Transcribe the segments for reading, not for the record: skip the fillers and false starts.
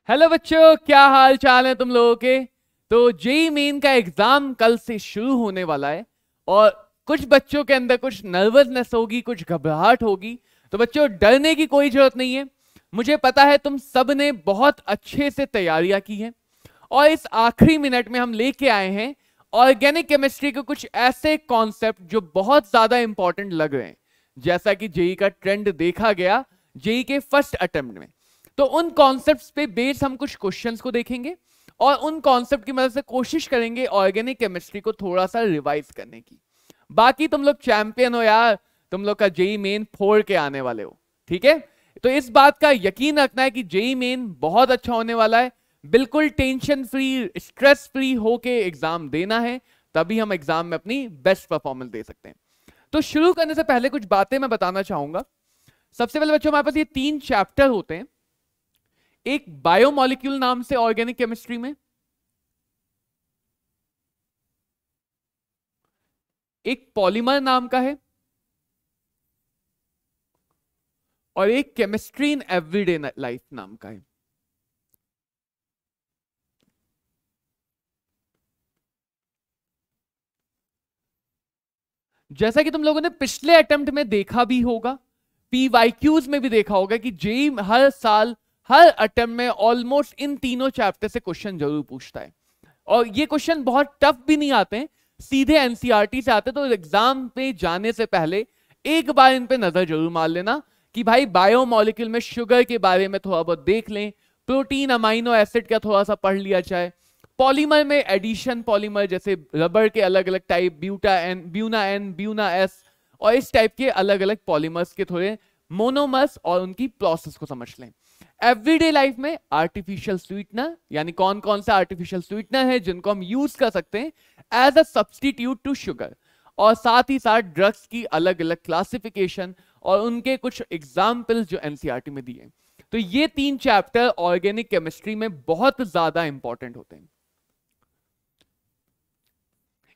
Hello बच्चों, क्या हाल चाल है तुम लोगों के। तो जेई मेन का एग्जाम कल से शुरू होने वाला है और कुछ बच्चों के अंदर कुछ नर्वसनेस होगी, कुछ घबराहट होगी। तो बच्चों, डरने की कोई जरूरत नहीं है। मुझे पता है तुम सब ने बहुत अच्छे से तैयारियां की हैं और इस आखिरी मिनट में हम लेके आए हैं ऑर्गेनिक केमिस्ट्री के कुछ ऐसे कॉन्सेप्ट जो बहुत ज्यादा इंपॉर्टेंट लग रहे हैं, जैसा कि जेई का ट्रेंड देखा गया जेई के फर्स्ट अटेम्प्ट में। तो उन कॉन्सेप्ट्स पे बेस हम कुछ क्वेश्चंस को देखेंगे और उन कॉन्सेप्ट की मदद से कोशिश करेंगे ऑर्गेनिक केमिस्ट्री को थोड़ा सा रिवाइज करने की। बाकी तुम लोग चैंपियन हो यार, तुम लोग का जेई मेन 4 के आने वाले हो, ठीक है। तो इस बात का यकीन रखना है कि जेई मेन बहुत अच्छा होने वाला है। बिल्कुल टेंशन फ्री, स्ट्रेस फ्री होके एग्जाम देना है, तभी हम एग्जाम में अपनी बेस्ट परफॉर्मेंस दे सकते हैं। तो शुरू करने से पहले कुछ बातें मैं बताना चाहूंगा। सबसे पहले बच्चों, हमारे पास ये 3 चैप्टर होते हैं। एक बायोमोलिक्यूल नाम से ऑर्गेनिक केमिस्ट्री में, एक पॉलीमर नाम का है और एक केमिस्ट्री इन एवरीडे लाइफ नाम का है। जैसा कि तुम लोगों ने पिछले अटेम्प्ट में देखा भी होगा, पीवाईक्यूज में भी देखा होगा कि जेई हर साल हर अटेम्प्ट में ऑलमोस्ट इन तीनों चैप्टर से क्वेश्चन जरूर पूछता है। और ये क्वेश्चन बहुत टफ भी नहीं आते हैं, सीधे एनसीईआरटी से आते। तो एग्जाम पे जाने से पहले एक बार इन पे नजर जरूर मार लेना कि भाई बायोमोलिक्यूल में शुगर के बारे में थोड़ा बहुत देख लें, प्रोटीन अमाइनो एसिड का थोड़ा सा पढ़ लिया जाए, पॉलीमर में एडिशन पॉलीमर जैसे रबर के अलग अलग type, buna N, buna S, और इस टाइप के अलग अलग पॉलीमर्स के थोड़े मोनोमर्स और उनकी प्रोसेस को समझ लें। एवरीडे लाइफ में आर्टिफिशियल स्वीटनर, यानी कौन कौन सा आर्टिफिशियल स्वीटनर है जिनको हम यूज कर सकते हैं as a substitute to sugar, और साथ ही साथ ड्रग्स की अलग अलग क्लासिफिकेशन और उनके कुछ एग्जाम्पल जो एनसीईआरटी में दिए। तो ये 3 चैप्टर ऑर्गेनिक केमिस्ट्री में बहुत ज्यादा इंपॉर्टेंट होते हैं।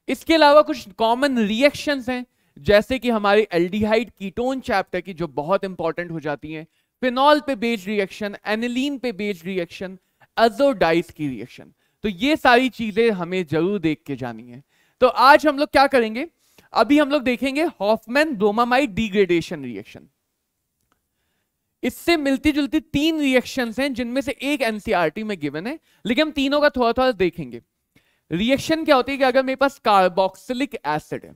इसके अलावा कुछ कॉमन रिएक्शंस हैं, जैसे कि हमारे एल्डिहाइड कीटोन चैप्टर की जो बहुत इंपॉर्टेंट हो जाती हैं, फिनॉल पे बेस्ड रिएक्शन, एनिलीन पे बेस्ड रिएक्शन, अजोडाइज की रिएक्शन। तो ये सारी चीजें हमें जरूर देख के जानी है। तो आज हम लोग क्या करेंगे, अभी हम लोग देखेंगे हॉफमैन ब्रोमामाइड डिग्रेडेशन रिएक्शन। इससे मिलती जुलती 3 रिएक्शंस हैं जिनमें से एक एनसीईआरटी में गिवन है, लेकिन हम तीनों का थोड़ा थोड़ा देखेंगे। रिएक्शन क्या होती है कि अगर मेरे पास कार्बोक्सिलिक एसिड है,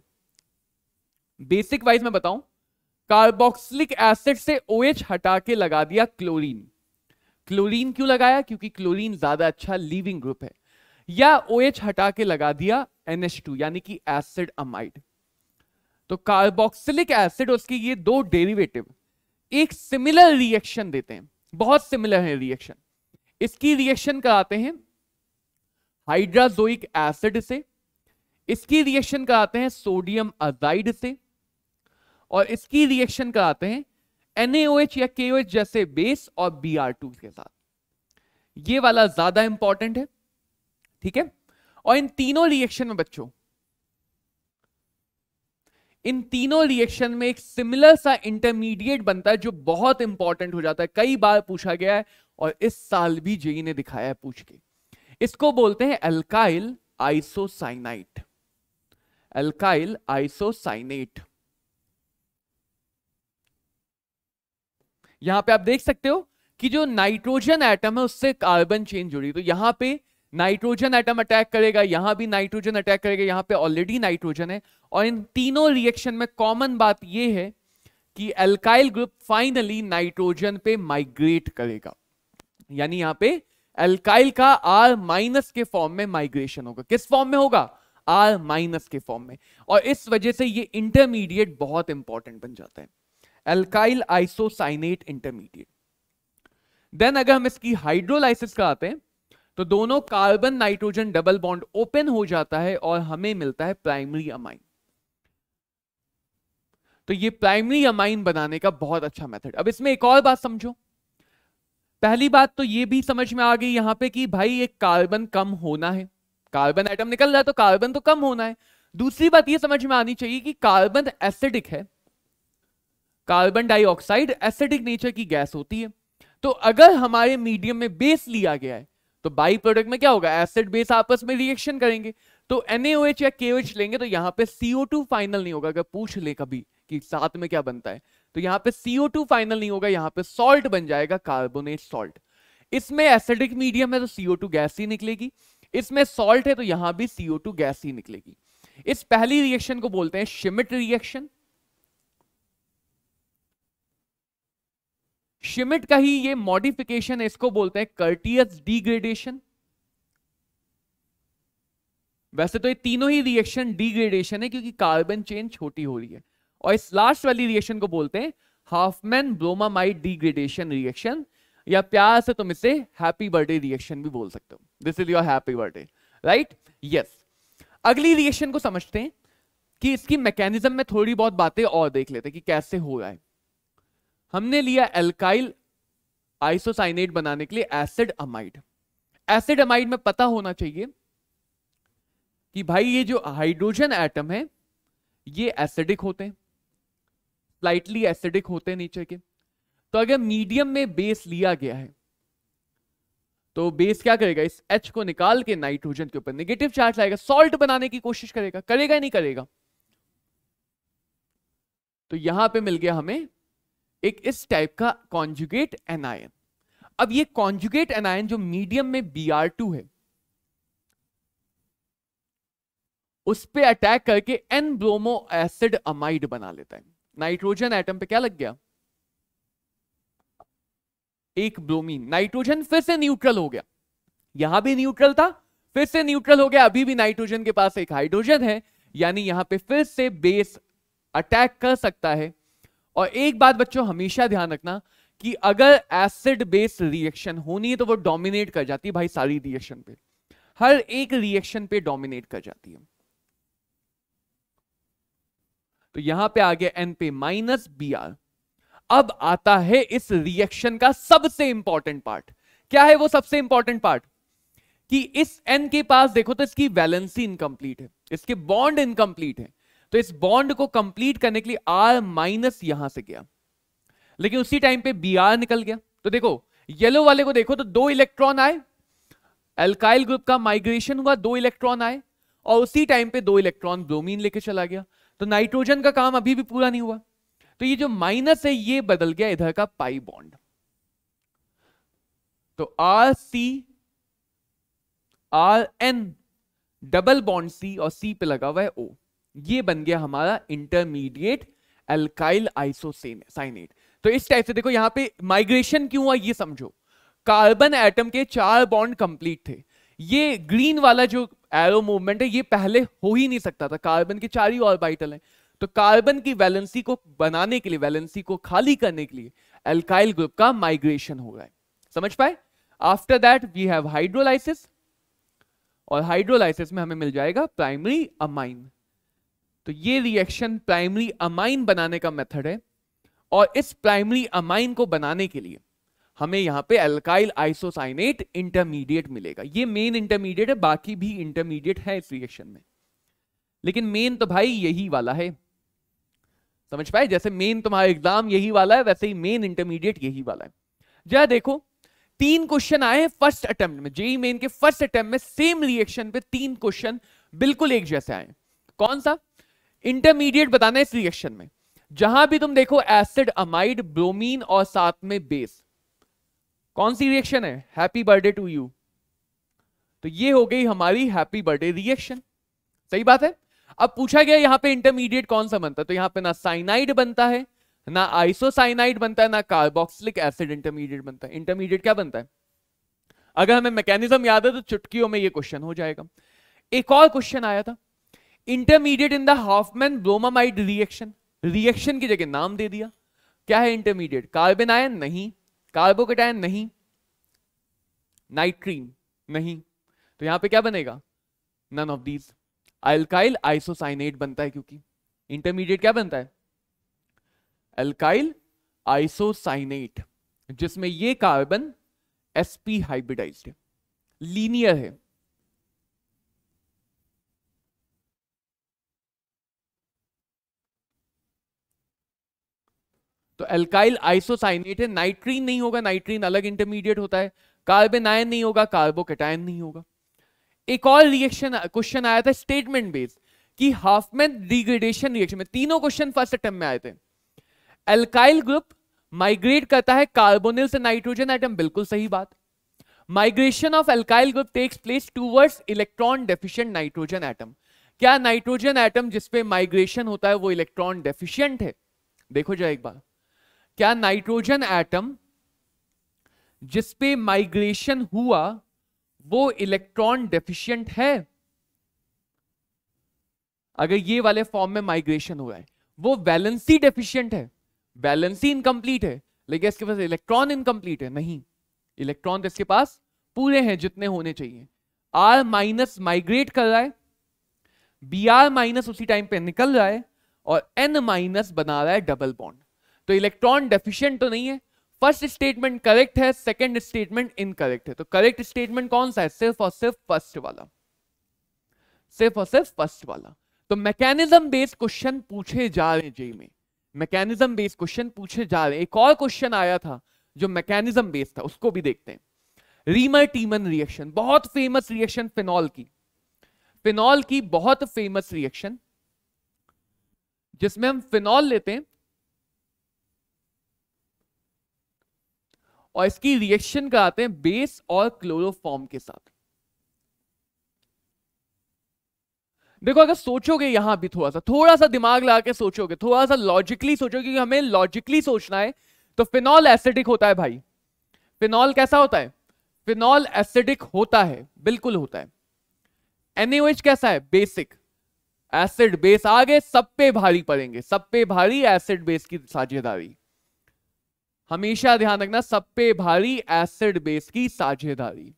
बेसिक वाइज मैं बताऊं, कार्बोक्सिलिक एसिड से OH हटा के लगा दिया क्लोरीन। क्लोरीन क्यों लगाया, क्योंकि क्लोरीन ज्यादा अच्छा लीविंग ग्रुप है। या OH हटा के लगा दिया NH2 यानी कि एसिड अमाइड। तो कार्बोक्सिलिक एसिड और उसके ये 2 डेरिवेटिव एक सिमिलर रिएक्शन देते हैं, बहुत सिमिलर है रिएक्शन। इसकी रिएक्शन कराते हैं हाइड्राजोइक एसिड से, इसकी रिएक्शन कराते हैं सोडियम अजाइड से, और इसकी रिएक्शन कराते हैं NaOH या KOH जैसे बेस और Br2 के साथ। ये वाला ज्यादा इंपॉर्टेंट है, ठीक है। और इन तीनों रिएक्शन में बच्चों, इन तीनों रिएक्शन में एक सिमिलर सा इंटरमीडिएट बनता है जो बहुत इंपॉर्टेंट हो जाता है, कई बार पूछा गया है और इस साल भी जेई ने दिखाया है पूछ के। इसको बोलते हैं एल्काइल आइसोसाइनाइट। Alkyl isocyanate. यहां पे आप देख सकते हो कि जो नाइट्रोजन एटम है उससे कार्बन चेन जुड़ी, तो यहां पे नाइट्रोजन एटम अटैक करेगा, यहां भी नाइट्रोजन अटैक करेगा, यहां पे ऑलरेडी नाइट्रोजन है। और इन तीनों रिएक्शन में कॉमन बात यह है कि एल्काइल ग्रुप फाइनली नाइट्रोजन पे माइग्रेट करेगा, यानी यहां पे एल्काइल का R- के फॉर्म में माइग्रेशन होगा। किस फॉर्म में होगा, R- के फॉर्म में। और इस वजह से ये इंटरमीडिएट बहुत इंपॉर्टेंट बन जाता है, एल्काइल आइसोसाइनेट इंटरमीडिएट। देन अगर हम इसकी हाइड्रोलाइसिस कराते हैं तो दोनों carbon nitrogen double bond open हो जाता है और हमें मिलता है प्राइमरी अमाइन। तो ये प्राइमरी अमाइन बनाने का बहुत अच्छा मेथड। अब इसमें एक और बात समझो। पहली बात तो ये भी समझ में आ गई यहां पे कि भाई एक कार्बन कम होना है, कार्बन एटम निकल रहा है तो कार्बन तो कम होना है। दूसरी बात ये समझ में आनी चाहिए कि कार्बन एसिडिक है, कार्बन डाइऑक्साइड एसिडिक नेचर की गैस होती है। तो अगर हमारे मीडियम में बेस लिया गया है तो बाई प्रोडक्ट में क्या होगा, एसिड बेस आपस में रिएक्शन करेंगे, तो NaOH या KOH लेंगे तो यहां पे CO2 फाइनल नहीं होगा। अगर पूछ ले कभी कि साथ में क्या बनता है, तो यहां पे CO2 फाइनल नहीं होगा, यहां पे सॉल्ट बन जाएगा, कार्बोनेट सॉल्ट। इसमें एसिडिक मीडियम है तो CO2 गैस ही निकलेगी, इसमें सॉल्ट है तो यहां भी CO2 गैस ही निकलेगी। इस पहली रिएक्शन को बोलते हैं श्मिट रिएक्शन। श्मिट का ही ये मॉडिफिकेशन है, इसको बोलते हैं कर्टियस डिग्रेडेशन। वैसे तो ये तीनों ही रिएक्शन डिग्रेडेशन है क्योंकि कार्बन चेन छोटी हो रही है। और इस लास्ट वाली रिएक्शन को बोलते हैं हाफमैन ब्रोमामाइड डिग्रेडेशन रिएक्शन, या प्यार से तुम इसे हैप्पी बर्थडे रिएक्शन भी बोल सकते हो। This is your happy birthday, right? Yes. अगली रिएक्शन को समझते हैं कि इसकी मैकेनिज्म में थोड़ी बहुत बातें और देख लेते हैं कि कैसे हो रहा है। हमने लिया एल्काइल आइसोसाइनेट बनाने के लिए एसिड अमाइड। एसिड अमाइड में पता होना चाहिए कि भाई ये जो हाइड्रोजन एटम है ये एसिडिक होते हैं, स्लाइटली एसिडिक होते हैं नीचे के। तो अगर मीडियम में बेस लिया गया है तो बेस क्या करेगा, इस H को निकाल के नाइट्रोजन के ऊपर नेगेटिव चार्ज लाएगा, सॉल्ट बनाने की कोशिश करेगा, करेगा या नहीं करेगा? तो यहां पे मिल गया हमें एक इस टाइप का कॉन्जुगेट एनायन। अब ये कॉन्जुगेट एनायन जो मीडियम में Br2 है उस पे अटैक करके एन ब्रोमो एसिड अमाइड बना लेता है। नाइट्रोजन एटम पे क्या लग गया, एक ब्रोमीन, नाइट्रोजन फिर से न्यूट्रल हो गया, यहां भी न्यूट्रल था फिर से न्यूट्रल हो गया, अभी भी नाइट्रोजन के पास एक हाइड्रोजन है, यानी यहां पे फिर से बेस अटैक कर सकता है। और एक बात बच्चों हमेशा ध्यान रखना कि अगर एसिड बेस रिएक्शन होनी है तो वो डोमिनेट कर जाती है भाई सारी रिएक्शन पे, हर एक रिएक्शन पे डोमिनेट कर जाती है। तो यहां पे आ गया N पे माइनस Br। अब आता है इस रिएक्शन का सबसे इंपॉर्टेंट पार्ट। क्या है वो सबसे इंपॉर्टेंट पार्ट? कि इस N के पास देखो तो इसकी वैलेंसी इनकंप्लीट है, इसके बॉन्ड इनकंप्लीट है, तो इस बॉन्ड को कंप्लीट करने के लिए R माइनस यहां से गया, लेकिन उसी टाइम पे Br निकल गया। तो देखो येलो वाले को देखो तो 2 इलेक्ट्रॉन आए, एल्काइल ग्रुप का माइग्रेशन हुआ, 2 इलेक्ट्रॉन आए, और उसी टाइम पे 2 इलेक्ट्रॉन ब्रोमीन लेके चला गया। तो नाइट्रोजन का काम अभी भी पूरा नहीं हुआ, तो ये जो माइनस है ये बदल गया इधर का पाई बॉन्ड। तो RN डबल बॉन्ड C और C पे लगा हुआ है O, ये बन गया हमारा इंटरमीडिएट एल्काइल आइसोसाइनेट। तो इस टाइप से देखो यहां पे माइग्रेशन क्यों हुआ ये समझो। कार्बन एटम के 4 बॉन्ड कंप्लीट थे, ये ग्रीन वाला जो एरो मूवमेंट है ये पहले हो ही नहीं सकता था, कार्बन के 4 ही ऑर्बिटल हैं। तो कार्बन की वैलेंसी को बनाने के लिए, वैलेंसी को खाली करने के लिए एल्काइल ग्रुप का माइग्रेशन हो रहा है, समझ पाए? After that we have hydrolysis, और हाइड्रोलाइसिस में हमें मिल जाएगा प्राइमरी अमाइन। तो ये रिएक्शन प्राइमरी अमाइन बनाने का मेथड है, और इस प्राइमरी अमाइन को बनाने के लिए हमें यहां पे एल्काइल आइसोसाइनेट इंटरमीडिएट मिलेगा। ये मेन इंटरमीडिएट है, बाकी भी इंटरमीडिएट है इस रिएक्शन में, लेकिन मेन तो भाई यही वाला है, समझ पाए? जैसे मेन तुम्हारा एग्जाम यही वाला है वैसे ही मेन इंटरमीडिएट यही वाला है। जरा देखो 3 क्वेश्चन आए हैं फर्स्ट अटेम्प्ट में, जेईई मेन के फर्स्ट अटेम्प्ट में सेम रिएक्शन पे 3 क्वेश्चन बिल्कुल एक जैसे आए। कौन सा? इंटरमीडिएट बताना है इस रिएक्शन में। जहां भी तुम देखो एसिड अमाइड ब्रोमीन और साथ में बेस, कौन सी रिएक्शन है? Happy birthday to you. तो ये हो गई हमारी हैप्पी बर्थडे रिएक्शन, सही बात है। अब पूछा गया यहां पे इंटरमीडिएट कौन सा बनता है, तो यहां पे ना साइनाइड बनता है, ना आइसोसाइनाइड बनता है, ना कार्बोक्सिलिक एसिड इंटरमीडिएट बनता है। इंटरमीडिएट क्या बनता है? अगर हमें मैकेनिज्म याद है तो चुटकियों में ये क्वेश्चन हो जाएगा। एक और क्वेश्चन आया था, intermediate in the Hofmann bromamide reaction, reaction की जगह नाम दे दिया। क्या है इंटरमीडिएट? Carbon ion? नहीं। कार्बोकेटायन? नहीं। नाइट्रीन? नहीं। तो यहां पे क्या बनेगा? None of these. Alkyl isocyanate बनता है, क्योंकि इंटरमीडिएट क्या बनता है? अल्काइल आइसोसाइनेट, जिसमें ये कार्बन sp हाइब्रिडाइज्ड है, लीनियर है। तो एल्काइल आइसोसाइनेट है, नाइट्रीन नहीं होगा, नाइट्रीन अलग इंटरमीडिएट होता है, कार्बन आयन नहीं होगा, कार्बोकेटायन नहीं होगा। एक और रिएक्शन क्वेश्चन आया था स्टेटमेंट बेस्ड कि हाफमैन डिग्रेडेशन रिएक्शन में, तीनों क्वेश्चन फर्स्ट अटेम्प्ट में आए थे। एल्काइल ग्रुप माइग्रेट करता है कार्बोनिल से नाइट्रोजन एटम, बिल्कुल सही बात। Migration of alkyl group takes place towards electron deficient nitrogen atom. क्या नाइट्रोजन एटम जिसपे माइग्रेशन होता है वो इलेक्ट्रॉन डेफिशिएंट है? देखो जरा एक बार, क्या नाइट्रोजन एटम जिसपे माइग्रेशन हुआ वो इलेक्ट्रॉन डेफिशिएंट है? अगर ये वाले फॉर्म में माइग्रेशन हुआ है, वो वैलेंसी डेफिशिएंट है, वैलेंसी इनकम्प्लीट है, लेकिन इसके पास इलेक्ट्रॉन इनकम्प्लीट है? नहीं, इलेक्ट्रॉन तो इसके पास पूरे हैं जितने होने चाहिए। आर माइनस माइग्रेट कर रहा है, बी आर माइनस उसी टाइम पे निकल रहा है, और एन माइनस बना रहा है डबल बॉन्ड। तो इलेक्ट्रॉन डेफिशिएंट तो नहीं है। फर्स्ट स्टेटमेंट करेक्ट है, सेकंड स्टेटमेंट इनकरेक्ट है। तो करेक्ट स्टेटमेंट कौन सा है? सिर्फ और सिर्फ फर्स्ट वाला, सिर्फ और सिर्फ फर्स्ट वाला। तो मैकेनिज्म बेस्ड क्वेश्चन पूछे जा रहे हैं जेई में, मैकेनिज्म बेस्ड क्वेश्चन पूछे जा रहे हैं। एक और क्वेश्चन आया था जो मैकेनिज्म बेस्ड था, उसको भी देखते हैं। रीमर टीमन रिएक्शन, बहुत फेमस रिएक्शन फिनॉल की, फिनॉल की बहुत फेमस रिएक्शन, जिसमें हम फिनॉल लेते हैं और इसकी रिएक्शन कराते हैं बेस और क्लोरोफॉर्म के साथ। देखो अगर सोचोगे यहां भी थोड़ा सा दिमाग लगा के सोचोगे, थोड़ा सा लॉजिकली सोचोगे, क्योंकि हमें लॉजिकली सोचना है। तो फिनॉल एसिडिक होता है भाई, फिनॉल कैसा होता है? फिनॉल एसिडिक होता है, बिल्कुल होता है। NaOH कैसा है? बेसिक। एसिड बेस आ गए, सब पे भारी पड़ेंगे, सब पे भारी एसिड बेस की साझेदारी, हमेशा ध्यान रखना, सब पे भारी एसिड बेस की साझेदारी।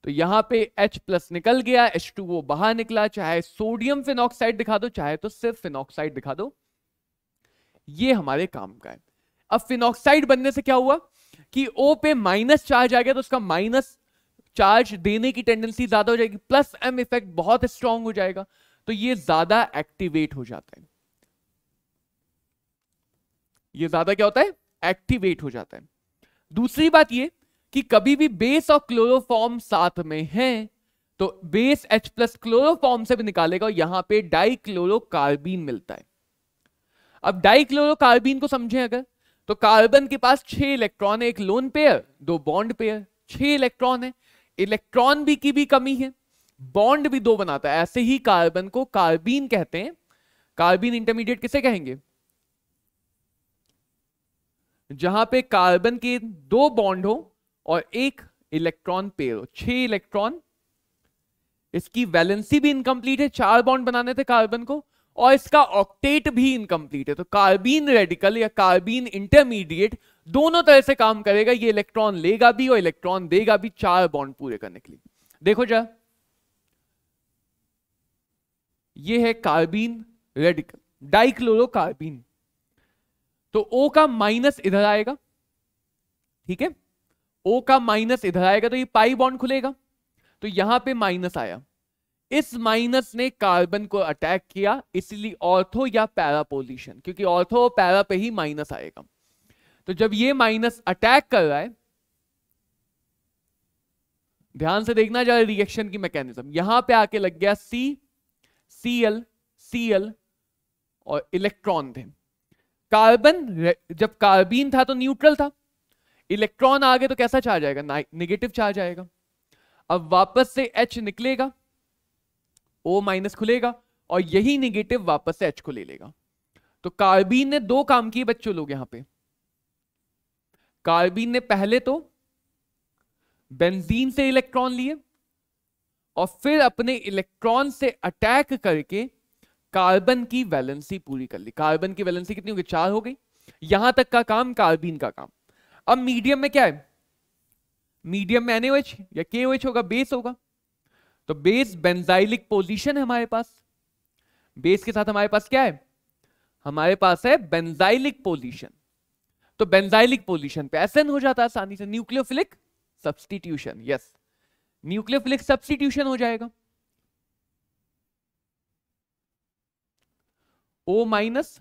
तो यहां पे H प्लस निकल गया, H2O बाहर निकला, चाहे सोडियम फिनॉक्साइड दिखा दो, चाहे तो सिर्फ फिनॉक्साइड दिखा दो, ये हमारे काम का है। अब फिनॉक्साइड बनने से क्या हुआ कि O पे माइनस चार्ज आ गया, तो उसका माइनस चार्ज देने की टेंडेंसी ज्यादा हो जाएगी, प्लस M इफेक्ट बहुत स्ट्रांग हो जाएगा, तो ये ज्यादा एक्टिवेट हो जाता है। ये ज्यादा क्या होता है? एक्टिवेट हो जाता है। दूसरी बात ये कि कभी भी बेस और क्लोरोफॉर्म साथ में हैं तो बेस H प्लस क्लोरोफॉर्म से भी निकालेगा और यहां पे डाइक्लोरोकार्बीन मिलता है। अब डाइक्लोरोकार्बीन को समझें अगर, तो कार्बन के पास 6 इलेक्ट्रॉन है, एक lone pair, 2 bond pair, 6 electron है। इलेक्ट्रॉन भी की भी कमी है, बॉन्ड भी 2 बनाता है, ऐसे ही कार्बन को कार्बीन कहते हैं। कार्बीन इंटरमीडिएट किसे कहेंगे? जहां पे कार्बन के 2 बॉन्ड हो और एक इलेक्ट्रॉन पेयर हो, 6 इलेक्ट्रॉन। इसकी वैलेंसी भी इनकम्प्लीट है, 4 बॉन्ड बनाने थे कार्बन को, और इसका ऑक्टेट भी इनकम्प्लीट है। तो कार्बीन रेडिकल या कार्बीन इंटरमीडिएट दोनों तरह से काम करेगा, ये इलेक्ट्रॉन लेगा भी और इलेक्ट्रॉन देगा भी 4 बॉन्ड पूरे करने के लिए। देखो जा, ये है कार्बीन रेडिकल, डाइक्लोरोकार्बीन। तो O का माइनस इधर आएगा, ठीक है, O का माइनस इधर आएगा, तो ये पाई बॉन्ड खुलेगा, तो यहां पे माइनस आया, इस माइनस ने कार्बन को अटैक किया, इसलिए ऑर्थो या पैरा पोजीशन, क्योंकि ऑर्थो और पैरा पे ही माइनस आएगा। तो जब ये माइनस अटैक कर रहा है, ध्यान से देखना जरा रिएक्शन की मैकेनिज्म, यहां पे आके लग गया Cl Cl और इलेक्ट्रॉन थे। कार्बन जब कार्बीन था तो न्यूट्रल था, इलेक्ट्रॉन आ गए तो कैसा चार्ज आएगा? नेगेटिव चार्ज आएगा। अब वापस से H निकलेगा, O माइनस खुलेगा और यही नेगेटिव वापस से H को ले लेगा। तो कार्बीन ने 2 काम किए बच्चों लोग यहां पे। कार्बीन ने पहले तो बेंजीन से इलेक्ट्रॉन लिए और फिर अपने इलेक्ट्रॉन से अटैक करके कार्बन की वैलेंसी पूरी कर ली। कार्बन की वैलेंसी कितनी हो गई? 4 हो गई। यहां तक का काम कार्बीन का काम। अब मीडियम में क्या है? मीडियम में NaOH या KOH होगा, बेस होगा। तो बेस बेंजाइलिक पोजीशन है हमारे पास, बेस के साथ हमारे पास क्या है? हमारे पास है बेंजाइलिक पोजीशन। तो बेंजाइलिक पोजीशन पे SN हो जाता है आसानी से, nucleophilic substitution. Yes, nucleophilic substitution हो जाएगा। O माइनस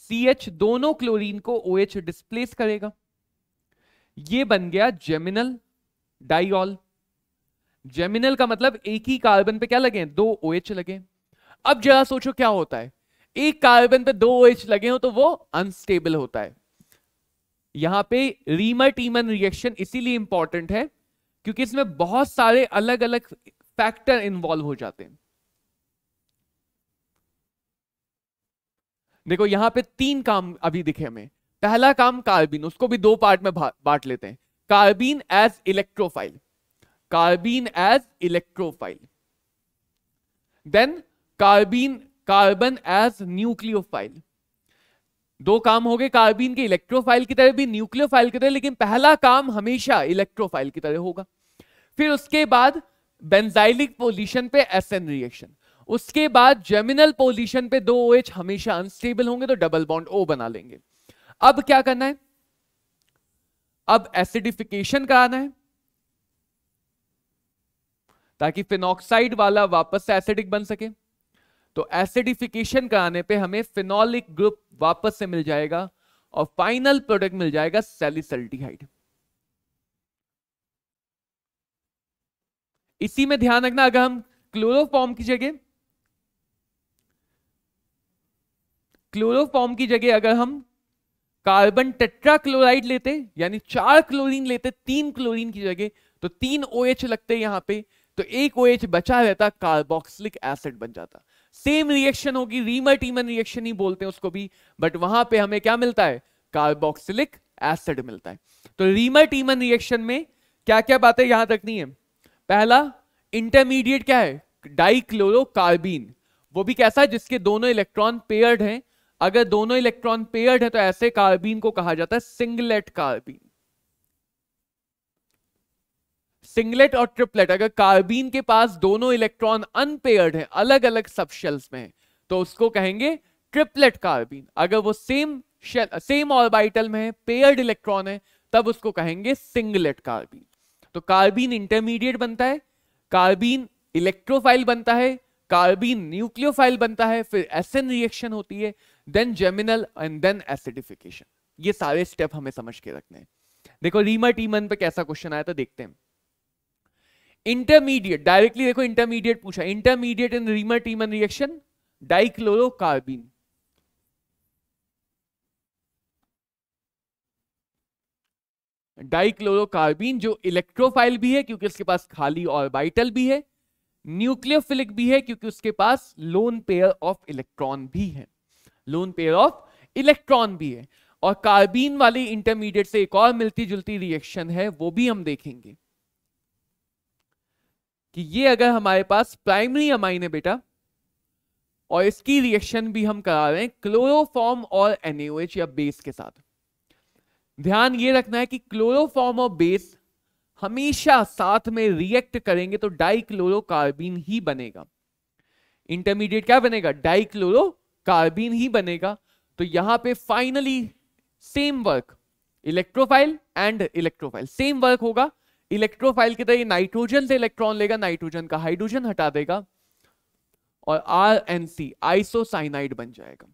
CH दोनों क्लोरीन को OH डिस्प्लेस करेगा, ये बन गया जेमिनल डाइऑल। जेमिनल का मतलब एक ही कार्बन पे क्या लगे हैं, 2 OH लगे। अब जरा सोचो क्या होता है, एक कार्बन पे 2 OH लगे हो तो वो अनस्टेबल होता है। यहां पे रीमर टीमन रिएक्शन इसीलिए इंपॉर्टेंट है क्योंकि इसमें बहुत सारे अलग अलग फैक्टर इन्वॉल्व हो जाते हैं। देखो यहां पे 3 काम अभी दिखे हमें। पहला काम कार्बीन, उसको भी 2 पार्ट में बांट लेते हैं। Carbene as electrophile, carbene as electrophile, then carbon as nucleophile. 2 काम हो गए कार्बीन के, इलेक्ट्रोफाइल की तरह भी न्यूक्लियोफाइल की तरह, लेकिन पहला काम हमेशा इलेक्ट्रोफाइल की तरह होगा। फिर उसके बाद बेंजाइलिक पोजीशन पे SN रिएक्शन, उसके बाद जेमिनल पोजीशन पे 2 OH हमेशा अनस्टेबल होंगे तो डबल बॉन्ड O बना लेंगे। अब क्या करना है, अब एसिडिफिकेशन कराना है ताकि फिनॉक्साइड वाला वापस से एसिडिक बन सके। तो एसिडिफिकेशन कराने पे हमें फिनोलिक ग्रुप वापस से मिल जाएगा और फाइनल प्रोडक्ट मिल जाएगा सैलिसल्डिहाइड। इसी में ध्यान रखना, अगर हम क्लोरोफॉर्म की जगह अगर हम कार्बन टेट्राक्लोराइड लेते, यानी 4 क्लोरीन लेते 3 क्लोरीन की जगह, तो 3 OH लगते यहां पे, तो 1 OH बचा रहता, कार्बोक्सिलिक एसिड बन जाता। सेम रिएक्शन होगी, रीमर टीमन रिएक्शन ही बोलते हैं उसको भी, बट वहां पे हमें क्या मिलता है, कार्बोक्सिलिक एसिड मिलता है। तो रीमर टीमन रिएक्शन में क्या क्या बातें याद रखनी है। पहला, इंटरमीडिएट क्या है, डाइक्लोरोकार्बीन, वो भी कैसा है, जिसके दोनों इलेक्ट्रॉन पेयर्ड हैं। अगर दोनों इलेक्ट्रॉन पेयर्ड है तो ऐसे कार्बीन को कहा जाता है सिंगलेट कार्बीन। सिंगलेट और ट्रिपलेट, अगर कार्बीन के पास दोनों इलेक्ट्रॉन अनपेयर्ड है, अलग अलग सब शेल्स में है, तो उसको कहेंगे ट्रिपलेट कार्बीन। अगर वो सेम ऑर्बिटल में है, पेयर्ड इलेक्ट्रॉन है, तब उसको कहेंगे सिंगलेट कार्बीन। तो कार्बीन इंटरमीडिएट बनता है, कार्बीन इलेक्ट्रोफाइल बनता है, कार्बीन न्यूक्लियोफाइल बनता है, फिर SN रिएक्शन होती है, then geminal and then acidification. ये सारे स्टेप हमें समझ के रखने हैं। देखो रीमर टीमन पे कैसा क्वेश्चन आया था, देखते हैं। इंटरमीडिएट, डायरेक्टली देखो इंटरमीडिएट पूछा, इंटरमीडिएट इन रीमर टीमन रिएक्शन डाइक्लोरोकार्बीन। डाइक्लोरोकार्बीन जो इलेक्ट्रोफाइल भी है क्योंकि उसके पास खाली ऑर्बिटल भी है, न्यूक्लियोफिलिक भी है क्योंकि उसके पास लोन पेयर ऑफ इलेक्ट्रॉन भी है, लोन पेयर ऑफ इलेक्ट्रॉन भी है। और कार्बीन वाली इंटरमीडिएट से एक और मिलती जुलती रिएक्शन है, वो भी हम देखेंगे कि ये अगर हमारे पास प्राइमरी अमाइन है बेटा, और इसकी रिएक्शन भी हम करा रहे हैं क्लोरोफॉर्म और NaOH या बेस के साथ। ध्यान ये रखना है कि क्लोरोफॉर्म और बेस हमेशा साथ में रिएक्ट करेंगे तो डाइक्लोरोकार्बीन ही बनेगा। इंटरमीडिएट क्या बनेगा, डाइक्लोरोकार्बीन ही बनेगा। तो यहां पे finally same work, electrophile and electrophile same work होगा। इलेक्ट्रोफाइल की तरह नाइट्रोजन से इलेक्ट्रॉन लेगा, नाइट्रोजन का हाइड्रोजन हटा देगा और RNC आइसोसाइनाइड बन जाएगा,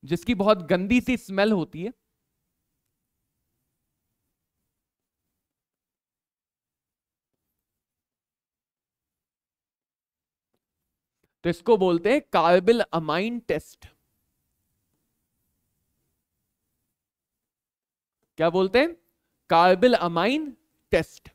जिसकी बहुत गंदी सी स्मेल होती है। तो इसको बोलते हैं कार्बिल अमाइन टेस्ट। क्या बोलते हैं, कार्बिल अमाइन टेस्ट।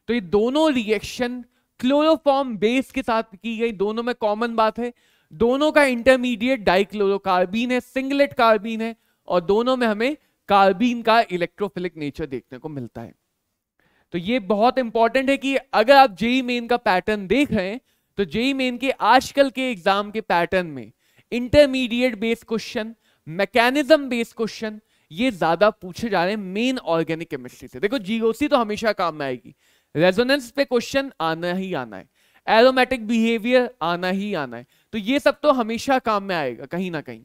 तो ये दोनों रिएक्शन क्लोरोफॉर्म बेस के साथ की गई, दोनों में कॉमन बात है, दोनों का इंटरमीडिएट डाइक्लोरोकार्बीन है, सिंगलेट कार्बीन है, और दोनों में हमें कार्बीन का इलेक्ट्रोफिलिक नेचर देखने को मिलता है। तो ये बहुत इंपॉर्टेंट है कि अगर आप जेईई मेन का पैटर्न देख रहे हैं तो जेईई मेन के आजकल के एग्जाम के पैटर्न में intermediate based question, mechanism based question ये ज्यादा पूछे जा रहे हैं मेन ऑर्गेनिक केमिस्ट्री से। देखो जीओसी तो हमेशा काम में आएगी, रेजोनेंस पे क्वेश्चन आना ही आना है, एरोमेटिक बिहेवियर आना ही आना है, तो ये सब तो हमेशा काम में आएगा कहीं ना कहीं।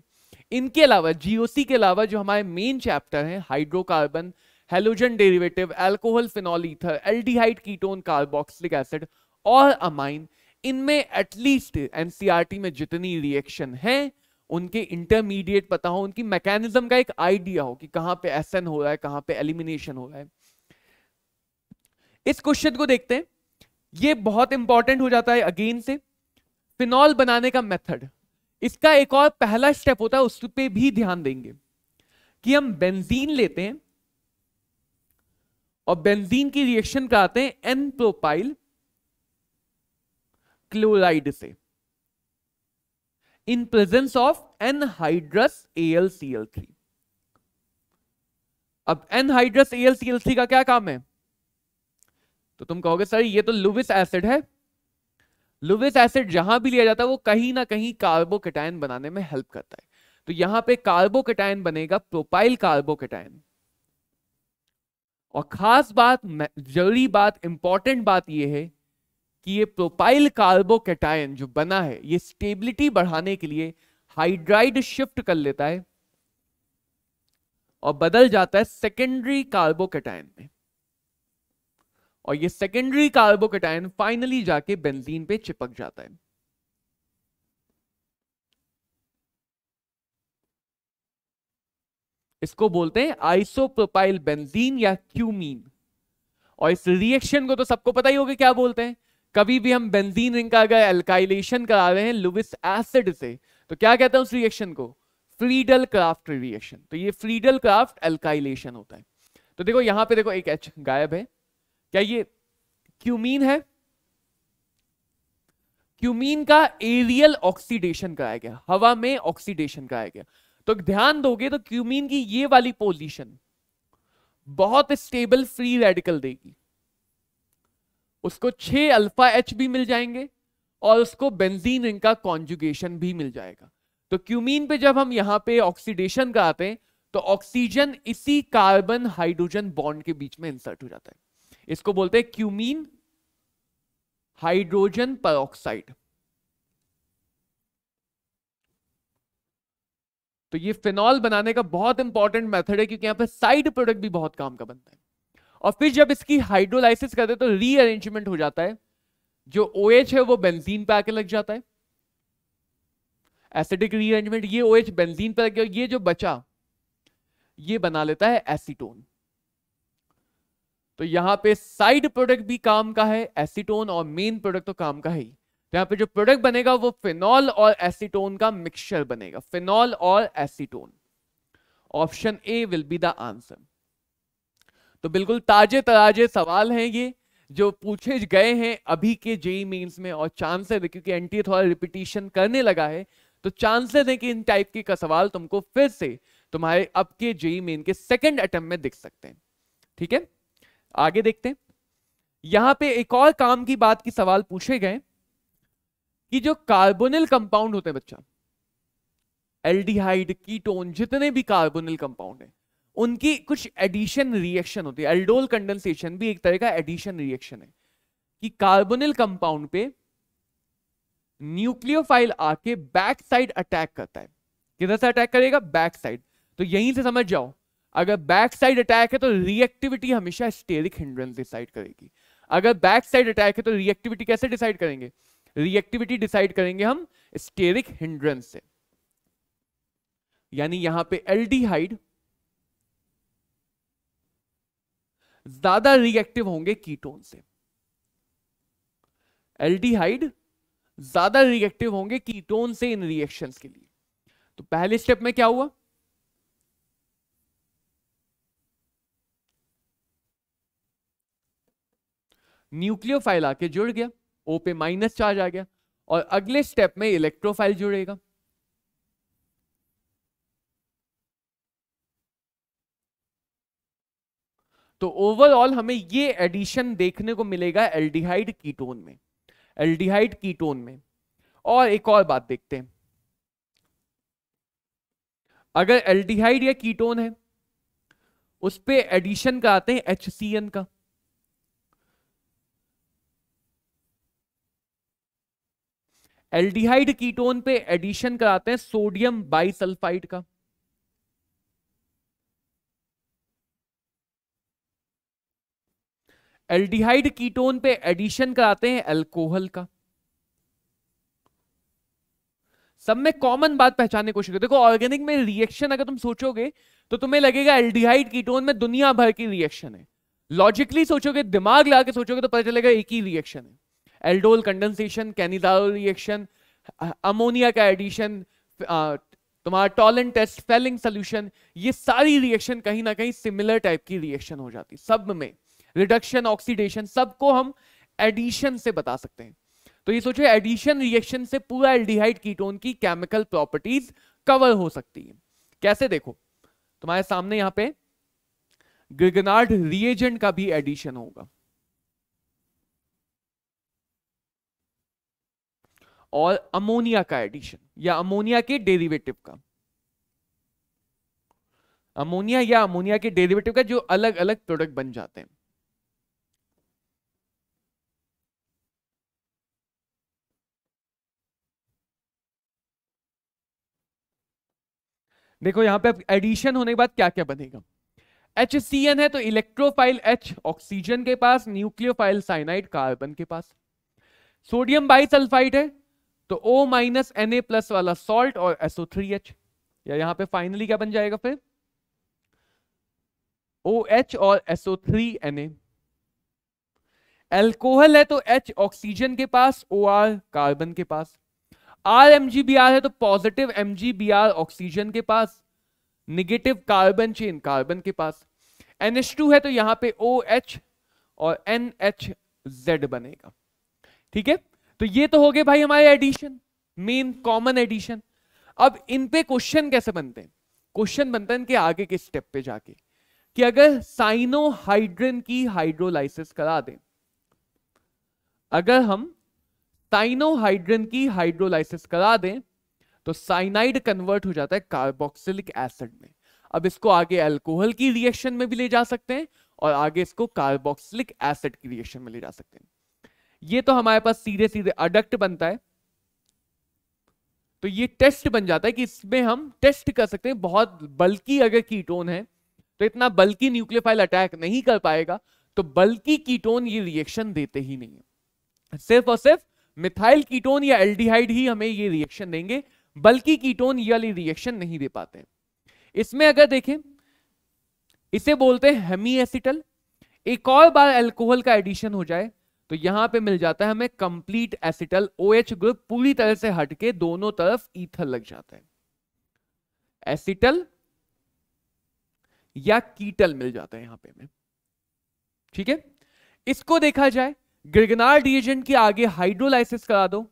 इनके अलावा जीओसी के अलावा जो हमारे मेन चैप्टर हैं, hydrocarbon, halogen derivative, alcohol, phenol ether, aldehyde, ketone, carboxylic acid और अमाइन, इनमें एटलीस्ट एनसीईआरटी में जितनी रिएक्शन है उनके इंटरमीडिएट पता हो, उनकी मैकेनिज्म का एक आइडिया हो कि कहां पे एसन हो रहा है, कहां पे एलिमिनेशन हो रहा है। इस क्वेश्चन को देखते हैं, ये बहुत इंपॉर्टेंट हो जाता है अगेन से। फिनॉल बनाने का मेथड, इसका एक और पहला स्टेप होता है, उस पे भी ध्यान देंगे कि हम बेंजीन लेते हैं और बेंजीन की रिएक्शन कराते हैं एन प्रोपाइल क्लोराइड से in presence of anhydrous AlCl3। अब एनहाइड्रस AlCl3 का क्या काम है? तो तुम कहोगे सर ये तो लुविस एसिड है। लुविस एसिड जहां भी लिया जाता है वो कहीं ना कहीं कार्बोकेटायन बनाने में हेल्प करता है। तो यहां पे कार्बोकेटायन बनेगा प्रोपाइल कार्बोकेटायन। और खास बात, जरूरी बात, इंपॉर्टेंट बात यह है कि ये प्रोपाइल कार्बोकेटायन जो बना है ये स्टेबिलिटी बढ़ाने के लिए हाइड्राइड शिफ्ट कर लेता है और बदल जाता है सेकेंडरी कार्बोकेटायन में। और ये सेकेंडरी कार्बोकेटायन फाइनली जाके बेंजीन पे चिपक जाता है। इसको बोलते हैं आइसोप्रोपाइल बेंजीन या क्यूमीन। और इस रिएक्शन को तो सबको पता ही होगा क्या बोलते हैं। कभी भी हम बेंजीन रिंग का अगर एल्काइलेशन करा रहे हैं लुविस एसिड से तो क्या कहते हैं उस रिएक्शन को? Friedel craft reaction. तो ये फ्रीडल क्राफ्ट एल्काइलेशन होता है। तो देखो यहां पे देखो एक H गायब है, क्या ये क्यूमीन है? क्यूमीन का एरियल ऑक्सीडेशन कराया गया, हवा में ऑक्सीडेशन कराया गया। तो ध्यान दोगे तो क्यूमीन की ये वाली पोजीशन बहुत स्टेबल फ्री रेडिकल देगी। उसको 6 अल्फा H भी मिल जाएंगे और उसको बेंजीन रिंग का कॉन्जुगेशन भी मिल जाएगा। तो क्यूमीन पे जब हम यहां पे ऑक्सीडेशन कराते हैं तो ऑक्सीजन इसी कार्बन हाइड्रोजन बॉन्ड के बीच में इंसर्ट हो जाता है। इसको बोलते हैं क्यूमीन हाइड्रोजन परऑक्साइड। तो ये फिनॉल बनाने का बहुत इंपॉर्टेंट मेथड है क्योंकि यहां पे साइड प्रोडक्ट भी बहुत काम का बनता है। और फिर जब इसकी हाइड्रोलाइसिस करते हैं तो रीअरेंजमेंट हो जाता है, जो OH है वो बेंजीन पे आके लग जाता है, एसिडिक रीअरेंजमेंट। ये OH बेंजीन पे लग गया, ये जो बचा ये बना लेता है एसीटोन। तो यहां पे साइड प्रोडक्ट भी काम का है एसीटोन, और मेन प्रोडक्ट तो काम का है ही। तो यहां पे जो प्रोडक्ट बनेगा वो फिनॉल और एसीटोन का मिक्सचर बनेगा, फिनॉल और acetone. Option A will be the answer. तो बिल्कुल ताजे तराजे सवाल हैं ये जो पूछे गए हैं अभी के जेईई मेंस में, और चांसेस है क्योंकि एनटीए थोड़ा रिपीटिशन करने लगा है तो चांसेस है कि इन टाइप के का सवाल तुमको फिर से तुम्हारे अब के जेईई मेन के सेकंड अटेम्प्ट में दिख सकते हैं। ठीक है, आगे देखते हैं। यहां पे एक और काम की बात की सवाल पूछे गए कि जो कार्बोनिल कंपाउंड होते हैं बच्चा, एल्डिहाइड, कीटोन, जितने भी कार्बोनिल कंपाउंड है उनकी कुछ एडिशन रिएक्शन होती है। एल्डोल कंडेंसेशन भी एक तरह का एडिशन रिएक्शन है कि कार्बोनिल कंपाउंड पे न्यूक्लियोफाइल आके बैक साइड अटैक करता है। किधर से अटैक करेगा? Back side. तो यहीं से समझ जाओ, अगर बैक साइड अटैक है तो रिएक्टिविटी हमेशा स्टेरिक हिंड्रेंस डिसाइड करेगी। अगर बैक साइड अटैक है तो रिएक्टिविटी कैसे डिसाइड करेंगे? रिएक्टिविटी डिसाइड करेंगे हम स्टेरिक हिंड्रेंस से। यानी यहां पे एल्डिहाइड ज्यादा रिएक्टिव होंगे कीटोन से। एल्डिहाइड ज्यादा रिएक्टिव होंगे कीटोन से इन रिएक्शंस के लिए। तो पहले स्टेप में क्या हुआ? न्यूक्लियोफाइल आके जुड़ गया, O पे माइनस चार्ज आ गया, और अगले स्टेप में इलेक्ट्रोफाइल जुड़ेगा। तो ओवरऑल हमें ये एडिशन देखने को मिलेगा एल्डिहाइड कीटोन में, एल्डिहाइड कीटोन में। और एक और बात देखते हैं, अगर एल्डिहाइड या कीटोन है उस पे एडिशन कराते हैं HCN का, एल्डिहाइड कीटोन पे एडिशन कराते हैं सोडियम बाइसल्फाइड का, एल्डिहाइड कीटोन पे एडिशन कराते हैं अल्कोहल का, सब में कॉमन बात पहचानने की कोशिश करो। देखो ऑर्गेनिक में रिएक्शन अगर तुम सोचोगे तो तुम्हें लगेगा एल्डिहाइड कीटोन में दुनिया भर की रिएक्शन है। लॉजिकली सोचोगे, दिमाग लगा के सोचोगे तो पता चलेगा एक ही रिएक्शन है, aldol condensation, Cannizzaro reaction, ammonia का एडिशन, तुम्हारा टॉलेंट टेस्ट, फेलिंग सोल्यूशन, ये सारी रिएक्शन कहीं ना कहीं सिमिलर टाइप की रिएक्शन हो जाती, सब में रिडक्शन, ऑक्सीडेशन, सबको हम एडिशन से बता सकते हैं। तो ये सोचो एडिशन रिएक्शन से पूरा एल्डिहाइड कीटोन की केमिकल प्रॉपर्टीज कवर हो सकती है। कैसे? देखो तुम्हारे सामने यहां पे ग्रिगनार्ड रिएजेंट का भी एडिशन होगा और अमोनिया का एडिशन या अमोनिया के डेरिवेटिव का, अमोनिया या अमोनिया के डेरिवेटिव का, जो अलग अलग प्रोडक्ट बन जाते हैं। देखो यहां पे एडिशन होने के बाद क्या क्या बनेगा। HCN है तो इलेक्ट्रोफाइल H ऑक्सीजन के पास, न्यूक्लियोफाइल साइनाइड कार्बन के पास। सोडियम बाइसल्फाइड है तो O Na+ वाला सॉल्ट और SO3H, या यहां पे फाइनली क्या बन जाएगा फिर OH और SO3Na। एल्कोहल है तो H ऑक्सीजन के पास, OR कार्बन के पास। RMGBr है तो पॉजिटिव MGBr ऑक्सीजन के पास, निगेटिव कार्बन चेन कार्बन के पास। NH2 है तो यहां पे OH और NHZ बनेगा। ठीक है, तो ये तो हो गए भाई हमारे एडिशन, मेन कॉमन एडिशन। अब इन पे क्वेश्चन कैसे बनते हैं? क्वेश्चन बनता है इनके आगे के स्टेप पे जाके कि अगर साइनोहाइड्रिन की हाइड्रोलाइसिस करा दें, अगर हम साइनोहाइड्रिन की हाइड्रोलाइसिस करा दें तो साइनाइड कन्वर्ट हो जाता है कार्बोक्सिलिक एसिड में। अब इसको आगे अल्कोहल की रिएक्शन में भी ले जा सकते हैं और आगे इसको कार्बोक्सिलिक एसिड की रिएक्शन में ले जा सकते हैं। ये तो हमारे पास सीधे सीधे अडक्ट बनता है, तो ये टेस्ट बन जाता है कि इसमें हम टेस्ट कर सकते हैं। बहुत बल्कि अगर कीटोन है तो इतना बल्कि न्यूक्लियोफाइल अटैक नहीं कर पाएगा, तो बल्कि कीटोन ये रिएक्शन देते ही नहीं है। सिर्फ और सिर्फ मिथाइल कीटोन या एल्डिहाइड ही हमें ये रिएक्शन देंगे, बल्कि कीटोन ये वाली रिएक्शन नहीं दे पाते। इसमें अगर देखें, इसे बोलते हैं हेमी एसिटल। एक और बार अल्कोहल का एडिशन हो जाए तो यहां पे मिल जाता है हमें कंप्लीट एसिटल, OH ग्रुप पूरी तरह से हटके दोनों तरफ ईथर लग जाता है, एसिटल या कीटल मिल जाता है यहां पे हमें। ठीक है, इसको देखा जाए ग्रिगनार्ड रिएजेंट के आगे हाइड्रोलाइसिस करा दो।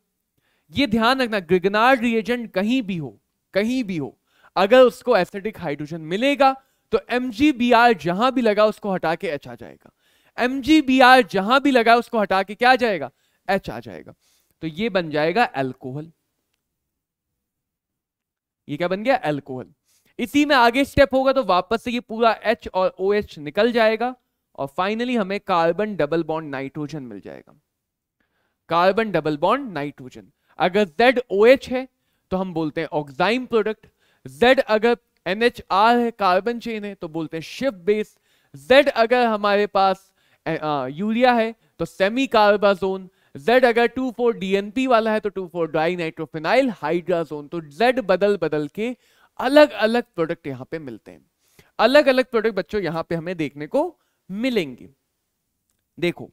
ये ध्यान रखना, ग्रिगनार्ड रिएजेंट कहीं भी हो, कहीं भी हो, अगर उसको एसिडिक हाइड्रोजन मिलेगा तो MgBr जहां भी लगा उसको हटा के H आ जाएगा, MgBr जहां भी लगा उसको हटा के क्या आ जाएगा, H आ जाएगा। तो ये बन जाएगा अल्कोहल। ये क्या बन गया, अल्कोहल। इसी में आगे स्टेप होगा तो वापस से ये पूरा H और OH निकल जाएगा और फाइनली हमें कार्बन डबल बॉन्ड नाइट्रोजन मिल जाएगा, कार्बन डबल बॉन्ड नाइट्रोजन। अगर ZOH है तो हम बोलते हैं ऑक्साइम प्रोडक्ट, Z अगर NHR है, कार्बन चेन है, तो बोलते हैं शिप बेस, Z अगर हमारे पास यूरिया है तो सेमी कार्बाजोन, Z अगर 2,4-DNP वाला है तो 2,4 डाई नाइट्रोफिनाइल हाइड्राजोन। तो Z बदल बदल के अलग अलग प्रोडक्ट यहां पे मिलते हैं, अलग अलग प्रोडक्ट बच्चों यहां पे हमें देखने को मिलेंगे। देखो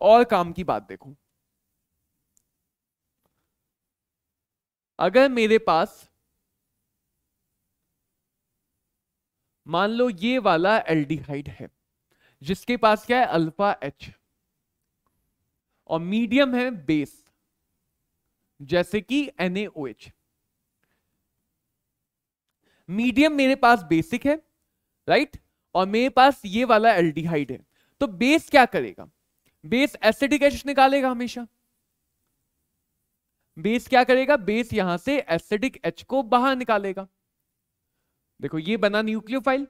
और काम की बात देखो, अगर मेरे पास मान लो ये वाला एल्डिहाइड है जिसके पास क्या है, अल्फा H, और मीडियम है बेस जैसे कि NaOH। मीडियम मेरे पास बेसिक है, राइट, और मेरे पास ये वाला एल्डिहाइड है, तो बेस क्या करेगा, बेस एसिडिक H निकालेगा हमेशा। बेस क्या करेगा, बेस यहां से एसिडिक H को बाहर निकालेगा। देखो ये बना न्यूक्लियोफाइल।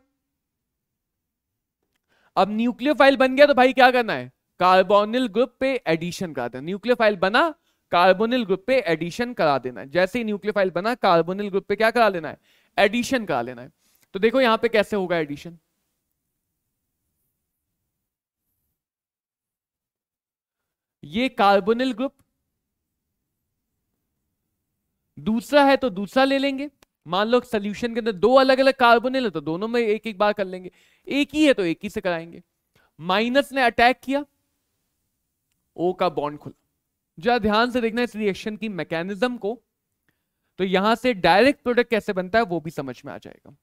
अब न्यूक्लियोफाइल बन गया तो भाई क्या करना है, कार्बोनिल ग्रुप पे एडिशन करा देना। न्यूक्लियोफाइल बना, कार्बोनिल ग्रुप पे एडिशन करा देना है। जैसे ही न्यूक्लियोफाइल बना, कार्बोनिल ग्रुप पे क्या करा लेना है, एडिशन करा लेना है। तो देखो यहां पे कैसे होगा एडिशन, ये कार्बोनिल ग्रुप दूसरा है तो दूसरा ले लेंगे। मान लो सोल्यूशन के अंदर दो अलग अलग कार्बोनिल है तो दोनों में एक एक बार कर लेंगे, एक ही है तो एक ही से कराएंगे। माइनस ने अटैक किया, ओ का बॉन्ड खुला। जरा ध्यान से देखना इस रिएक्शन की मैकेनिज्म को, तो यहां से डायरेक्ट प्रोडक्ट कैसे बनता है वो भी समझ में आ जाएगा।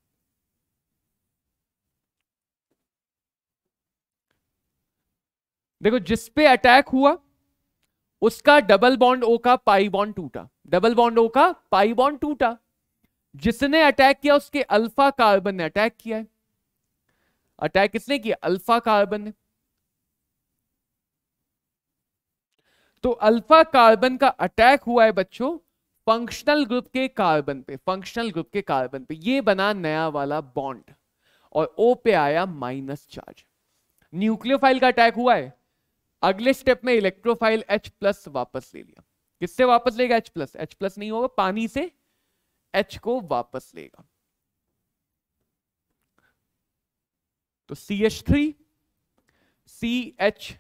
देखो जिस पे अटैक हुआ उसका डबल बॉन्ड ओ का पाई बॉन्ड टूटा, डबल बॉन्ड ओ का पाई बॉन्ड टूटा। जिसने अटैक किया उसके अल्फा कार्बन ने अटैक किया है। अटैक किसने किया? अल्फा कार्बन ने। तो अल्फा कार्बन का अटैक हुआ है बच्चों फंक्शनल ग्रुप के कार्बन पे, फंक्शनल ग्रुप के कार्बन पे, ये बना नया वाला बॉन्ड और O पे आया माइनस चार्ज। न्यूक्लियोफाइल का अटैक हुआ है, अगले स्टेप में इलेक्ट्रोफाइल H+ वापस ले लिया। किससे वापस लेगा? H+। H+ नहीं होगा, पानी से H को वापस लेगा। तो CH3 CH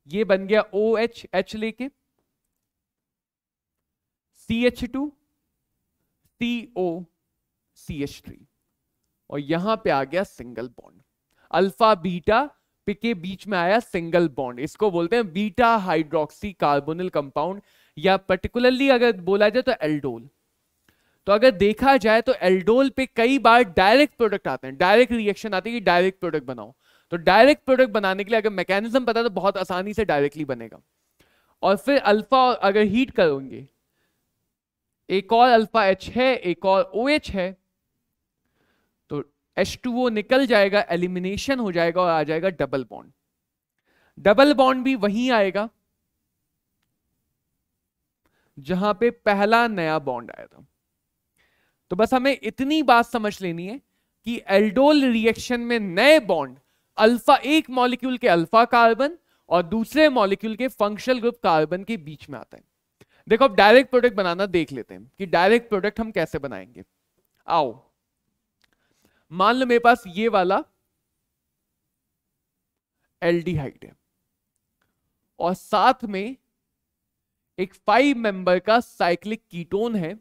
ये बन गया OH, H लेके CH2 CO CH3 और यहां पे आ गया सिंगल बॉन्ड। अल्फा बीटा के बीच में आया सिंगल बॉन्ड, इसको बोलते हैं बीटा हाइड्रोक्सी कार्बोनिल कंपाउंड, या पर्टिकुलरली अगर बोला जाए तो एल्डोल। तो अगर देखा जाए तो एल्डोल पे कई बार डायरेक्ट प्रोडक्ट आते हैं, डायरेक्ट रिएक्शन आती है कि डायरेक्ट प्रोडक्ट बनाओ। तो डायरेक्ट प्रोडक्ट बनाने के लिए अगर मैकेनिज्म पता है तो बहुत आसानी से डायरेक्टली बनेगा। और फिर अल्फा अगर हीट करोगे, एक और अल्फा H है, एक और OH है, तो H2O निकल जाएगा, एलिमिनेशन हो जाएगा और आ जाएगा डबल बॉन्ड। डबल बॉन्ड भी वहीं आएगा जहां पे पहला नया बॉन्ड आया था। तो बस हमें इतनी बात समझ लेनी है कि एल्डोल रिएक्शन में नए बॉन्ड अल्फा, एक मॉलिक्यूल के अल्फा कार्बन और दूसरे मॉलिक्यूल के फंक्शनल ग्रुप कार्बन के बीच में आता है। देखो अब डायरेक्ट प्रोडक्ट बनाना देख लेते हैं कि डायरेक्ट प्रोडक्ट हम कैसे बनाएंगे। आओ, मान लो मेरे पास ये वाला एल्डिहाइड है और साथ में एक 5 मेंबर का साइक्लिक कीटोन है,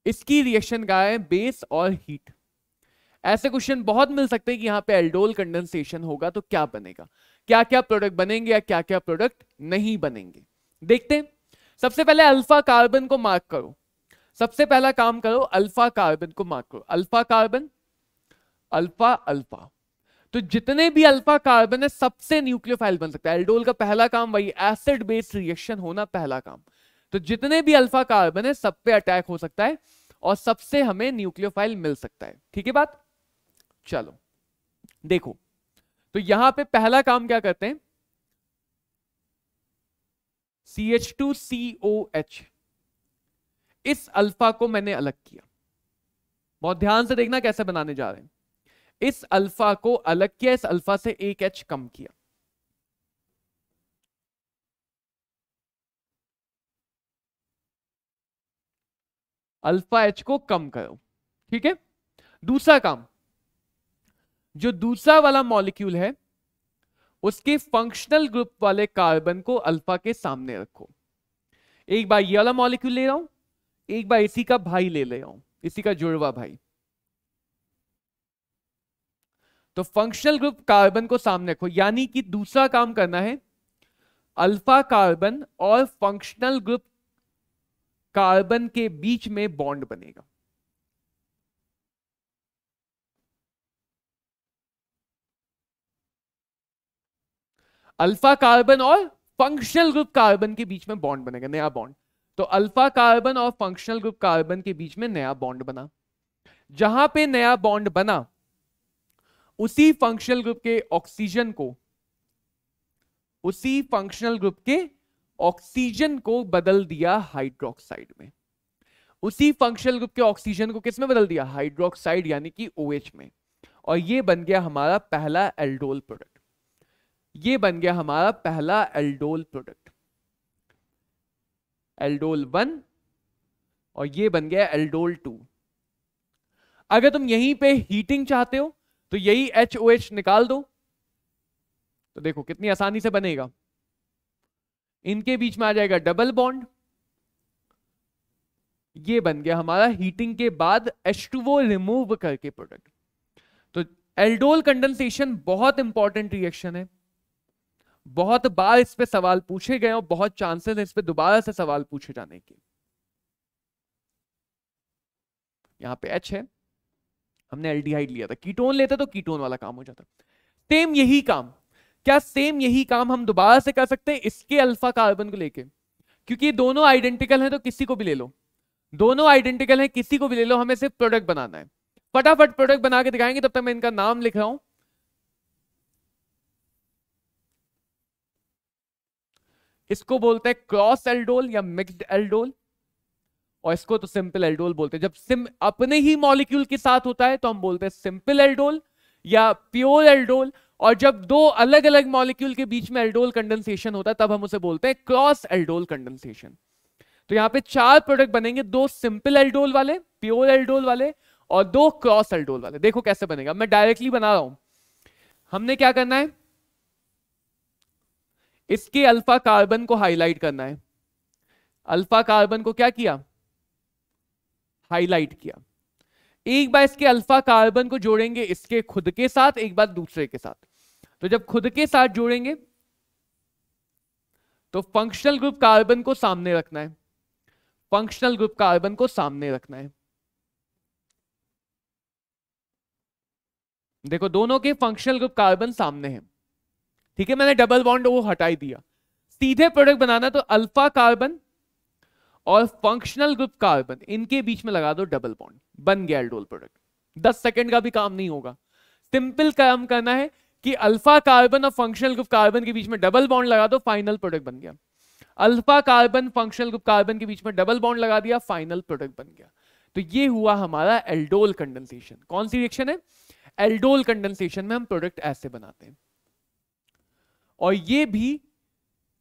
इसकी रिएक्शन का है बेस और हीट। ऐसे क्वेश्चन बहुत मिल सकते हैं कि यहां पे एल्डोल कंडेंसेशन होगा तो क्या बनेगा, क्या क्या प्रोडक्ट बनेंगे या क्या क्या प्रोडक्ट नहीं बनेंगे। देखते हैं। सबसे पहले अल्फा कार्बन को मार्क करो, सबसे पहला काम करो अल्फा कार्बन को मार्क करो। अल्फा कार्बन, अल्फा अल्फा, तो जितने भी अल्फा कार्बन है सबसे न्यूक्लियोफाइल बन सकता है। एल्डोल का पहला काम वही, एसिड बेस रिएक्शन होना पहला काम। तो जितने भी अल्फा कार्बन है सब पे अटैक हो सकता है और सबसे हमें न्यूक्लियोफाइल मिल सकता है। ठीक है बात? चलो देखो, तो यहां पे पहला काम क्या करते हैं, CH2COH, इस अल्फा को मैंने अलग किया। बहुत ध्यान से देखना कैसे बनाने जा रहे हैं। इस अल्फा को अलग किया, इस अल्फा से एक H कम किया। अल्फा H को कम करो। ठीक है। दूसरा काम, जो दूसरा वाला मॉलिक्यूल है उसके फंक्शनल ग्रुप वाले कार्बन को अल्फा के सामने रखो। एक बार ये वाला मॉलिक्यूल ले रहा हूं, एक बार इसी का भाई ले रहा हूं, इसी का जुड़वा भाई। तो फंक्शनल ग्रुप कार्बन को सामने रखो, यानी कि दूसरा काम करना है, अल्फा कार्बन और फंक्शनल ग्रुप कार्बन के बीच में बॉन्ड बनेगा। अल्फा कार्बन और फंक्शनल ग्रुप कार्बन के बीच में बॉन्ड बनेगा, नया बॉन्ड। तो अल्फा कार्बन और फंक्शनल ग्रुप कार्बन के बीच में नया बॉन्ड बना। जहां पे नया बॉन्ड बना उसी फंक्शनल ग्रुप के ऑक्सीजन को, उसी फंक्शनल ग्रुप के ऑक्सीजन को बदल दिया हाइड्रोक्साइड में। उसी फंक्शनल ग्रुप के ऑक्सीजन को किस में बदल दिया? हाइड्रोक्साइड, यानी कि OH में। और ये बन गया हमारा पहला एल्डोल प्रोडक्ट। ये बन गया हमारा पहला एल्डोल प्रोडक्ट, एल्डोल 1, और ये बन गया एल्डोल 2। अगर तुम यहीं पे हीटिंग चाहते हो तो यही HOH निकाल दो, तो देखो कितनी आसानी से बनेगा। इनके बीच में आ जाएगा डबल बॉन्ड, ये बन गया हमारा हीटिंग के बाद H2O रिमूव करके प्रोडक्ट। तो एल्डोल कंडेंसेशन बहुत इंपॉर्टेंट रिएक्शन है, बहुत बार इस पे सवाल पूछे गए और बहुत चांसेस है इस पे दोबारा से सवाल पूछे जाने के। यहां पे H है, हमने एल्डिहाइड लिया था, कीटोन लेते तो कीटोन वाला काम हो जाता। सेम यही काम, क्या सेम यही काम हम दोबारा से कर सकते हैं इसके अल्फा कार्बन को लेके? क्योंकि दोनों आइडेंटिकल हैं तो किसी को भी ले लो, दोनों आइडेंटिकल हैं किसी को भी ले लो, हमें सिर्फ प्रोडक्ट बनाना है। फटाफट प्रोडक्ट बना के दिखाएंगे, तब तक मैं इनका नाम लिख रहा हूं। इसको बोलते हैं क्रॉस एल्डोल या मिक्स्ड एल्डोल, और इसको तो सिंपल एल्डोल बोलते हैं। जब अपने ही मॉलिक्यूल के साथ होता है तो हम बोलते हैं सिंपल एल्डोल या प्योर एल्डोल, और जब दो अलग अलग मॉलिक्यूल के बीच में एल्डोल कंडेंसेशन होता है तब हम उसे बोलते हैं क्रॉस एल्डोल कंडेंसेशन। तो यहां पे 4 प्रोडक्ट बनेंगे, 2 सिंपल एल्डोल वाले, प्योर एल्डोल वाले, और 2 क्रॉस एल्डोल वाले। देखो कैसे बनेगा, मैं डायरेक्टली बना रहा हूं। हमने क्या करना है, इसके अल्फा कार्बन को हाईलाइट करना है। अल्फा कार्बन को क्या किया, हाईलाइट किया। एक बार इसके अल्फा कार्बन को जोड़ेंगे इसके खुद के साथ, एक बार दूसरे के साथ। तो जब खुद के साथ जोड़ेंगे तो फंक्शनल ग्रुप कार्बन को सामने रखना है, फंक्शनल ग्रुप कार्बन को सामने रखना है। देखो दोनों के फंक्शनल ग्रुप कार्बन सामने हैं, ठीक है, मैंने डबल बॉन्ड वो हटाई दिया। सीधे प्रोडक्ट बनाना तो अल्फा कार्बन और फंक्शनल ग्रुप कार्बन इनके बीच में लगा दो डबल बॉन्ड, बन गया एल्डोल प्रोडक्ट। 10 सेकंड का भी काम नहीं होगा, सिंपल काम करना है कि अल्फा कार्बन और फंक्शनल ग्रुप कार्बन के बीच में डबल बॉन्ड लगा दो, फाइनल प्रोडक्ट बन गया। Alpha carbon functional group carbon के बीच में डबल बॉन्ड लगा दिया, फाइनल प्रोडक्ट बन गया। तो ये हुआ हमारा एल्डोल कंडेंसेशन। कौन सी रिएक्शन है, एल्डोल कंडेंसेशन में हम प्रोडक्ट ऐसे बनाते हैं। और ये भी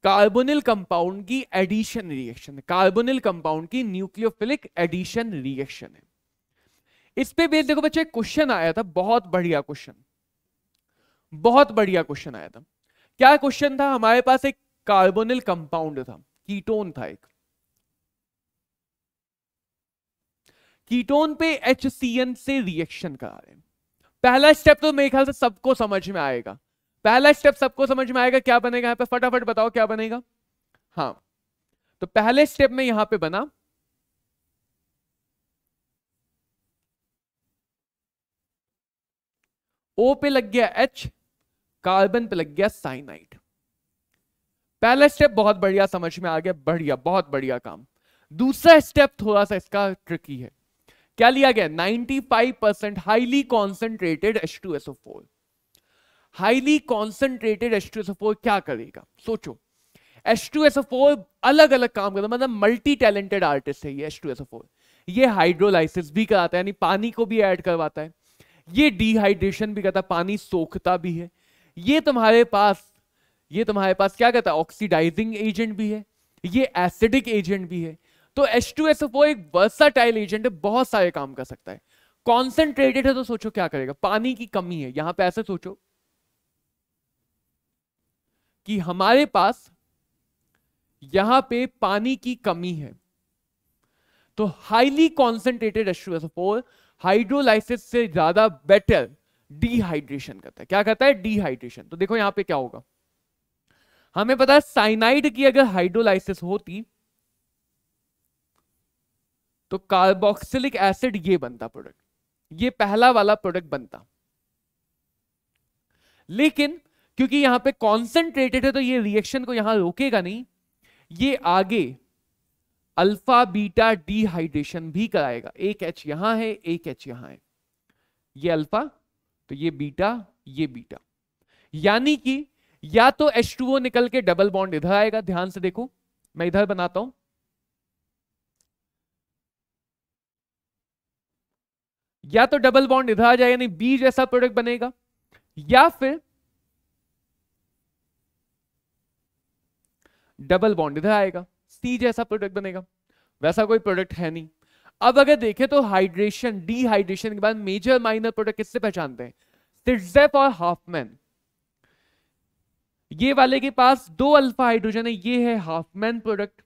कार्बोनिल कंपाउंड की एडिशन रिएक्शन है, कार्बोनिल कंपाउंड की न्यूक्लियोफिलिक एडिशन रिएक्शन है। इस पे बेस देखो बच्चे क्वेश्चन आया था, बहुत बढ़िया क्वेश्चन, बहुत बढ़िया क्वेश्चन आया था। क्या क्वेश्चन था, हमारे पास एक कार्बोनिल कंपाउंड था, कीटोन था एक, कीटोन पे HCN से रिएक्शन करा रहे हैं। पहला स्टेप तो मेरे ख्याल से सबको समझ में आएगा, पहला स्टेप सबको समझ में आएगा। क्या बनेगा यहां पे, फटाफट बताओ क्या बनेगा। हाँ, तो पहले स्टेप में यहां पे बना O पे लग गया H, कार्बन पे लग गया साइनाइड। पहला स्टेप बहुत बढ़िया समझ में आ गया, बढ़िया, बहुत बढ़िया काम। दूसरा स्टेप थोड़ा सा इसका ट्रिकी है। क्या लिया गया, 95% highly concentrated H2SO4। Highly concentrated H2SO4 क्या करेगा, सोचो। H2SO4 अलग अलग काम करता है, मतलब मल्टी टैलेंटेड आर्टिस्ट है ये H2SO4। ये हाइड्रोलाइसिस भी कराता है, यानी पानी को भी ऐड करवाता है, ये डिहाइड्रेशन भी करता है, पानी सोखता भी है, ये तुम्हारे पास क्या कहता है, ऑक्सीडाइजिंग एजेंट भी है, ये एसिडिक एजेंट भी है। तो H2SO4 एक वर्साटाइल एजेंट है, बहुत सारे काम कर सकता है। कॉन्सेंट्रेटेड है तो सोचो क्या करेगा, पानी की कमी है, यहां पे ऐसे सोचो कि हमारे पास यहां पे पानी की कमी है, तो हाईली कॉन्सेंट्रेटेड H2SO4 हाइड्रोलाइसिस से ज्यादा बेटर डिहाइड्रेशन करता है। क्या करता है, डिहाइड्रेशन। तो देखो यहां पे क्या होगा, हमें पता है साइनाइड की अगर हाइड्रोलाइसिस होती तो कार्बोक्सिलिक एसिड ये बनता प्रोडक्ट, ये पहला वाला प्रोडक्ट बनता। लेकिन क्योंकि यहां पे कॉन्सेंट्रेटेड है तो ये रिएक्शन को यहां रोकेगा नहीं, ये आगे अल्फा बीटा डिहाइड्रेशन भी कराएगा। एक H यहां है, एक H यहां है, ये अल्फा तो ये बीटा, ये बीटा। यानी कि या तो H2O निकल के डबल बॉन्ड इधर आएगा, ध्यान से देखो मैं इधर बनाता हूं, या तो डबल बॉन्ड इधर आ जाएगा, यानी बी जैसा प्रोडक्ट बनेगा, या फिर डबल बॉन्ड इधर आएगा, सी जैसा प्रोडक्ट बनेगा। वैसा कोई प्रोडक्ट है नहीं। अब अगर देखें तो हाइड्रेशन डिहाइड्रेशन के बाद मेजर माइनर प्रोडक्ट किससे पहचानते हैं, सिट्जेफ और हाफमैन। ये वाले के पास 2 अल्फा हाइड्रोजन है, ये है हाफमैन प्रोडक्ट,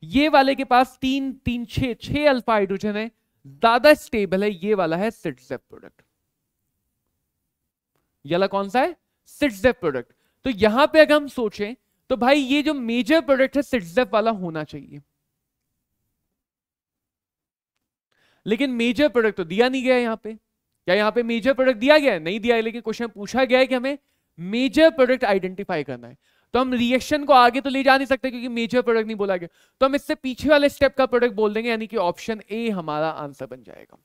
ये वाले के पास 3 3 6 अल्फा हाइड्रोजन है, ज्यादा स्टेबल है, ये वाला है सिट्जेफ प्रोडक्ट। ये वाला कौन सा है? सिट्जेफ प्रोडक्ट। तो यहां पे अगर हम सोचें तो भाई ये जो मेजर प्रोडक्ट है सिट्जेफ वाला होना चाहिए, लेकिन मेजर प्रोडक्ट तो दिया नहीं गया यहां पे। क्या यहां पे मेजर प्रोडक्ट दिया गया है? नहीं दिया है, लेकिन क्वेश्चन पूछा गया है कि हमें मेजर प्रोडक्ट आइडेंटिफाई करना है। तो हम रिएक्शन को आगे तो ले जा नहीं सकते क्योंकि मेजर प्रोडक्ट नहीं बोला गया, तो हम इससे पीछे वाले स्टेप का प्रोडक्ट बोल देंगे, यानी कि ऑप्शन ए हमारा आंसर बन जाएगा।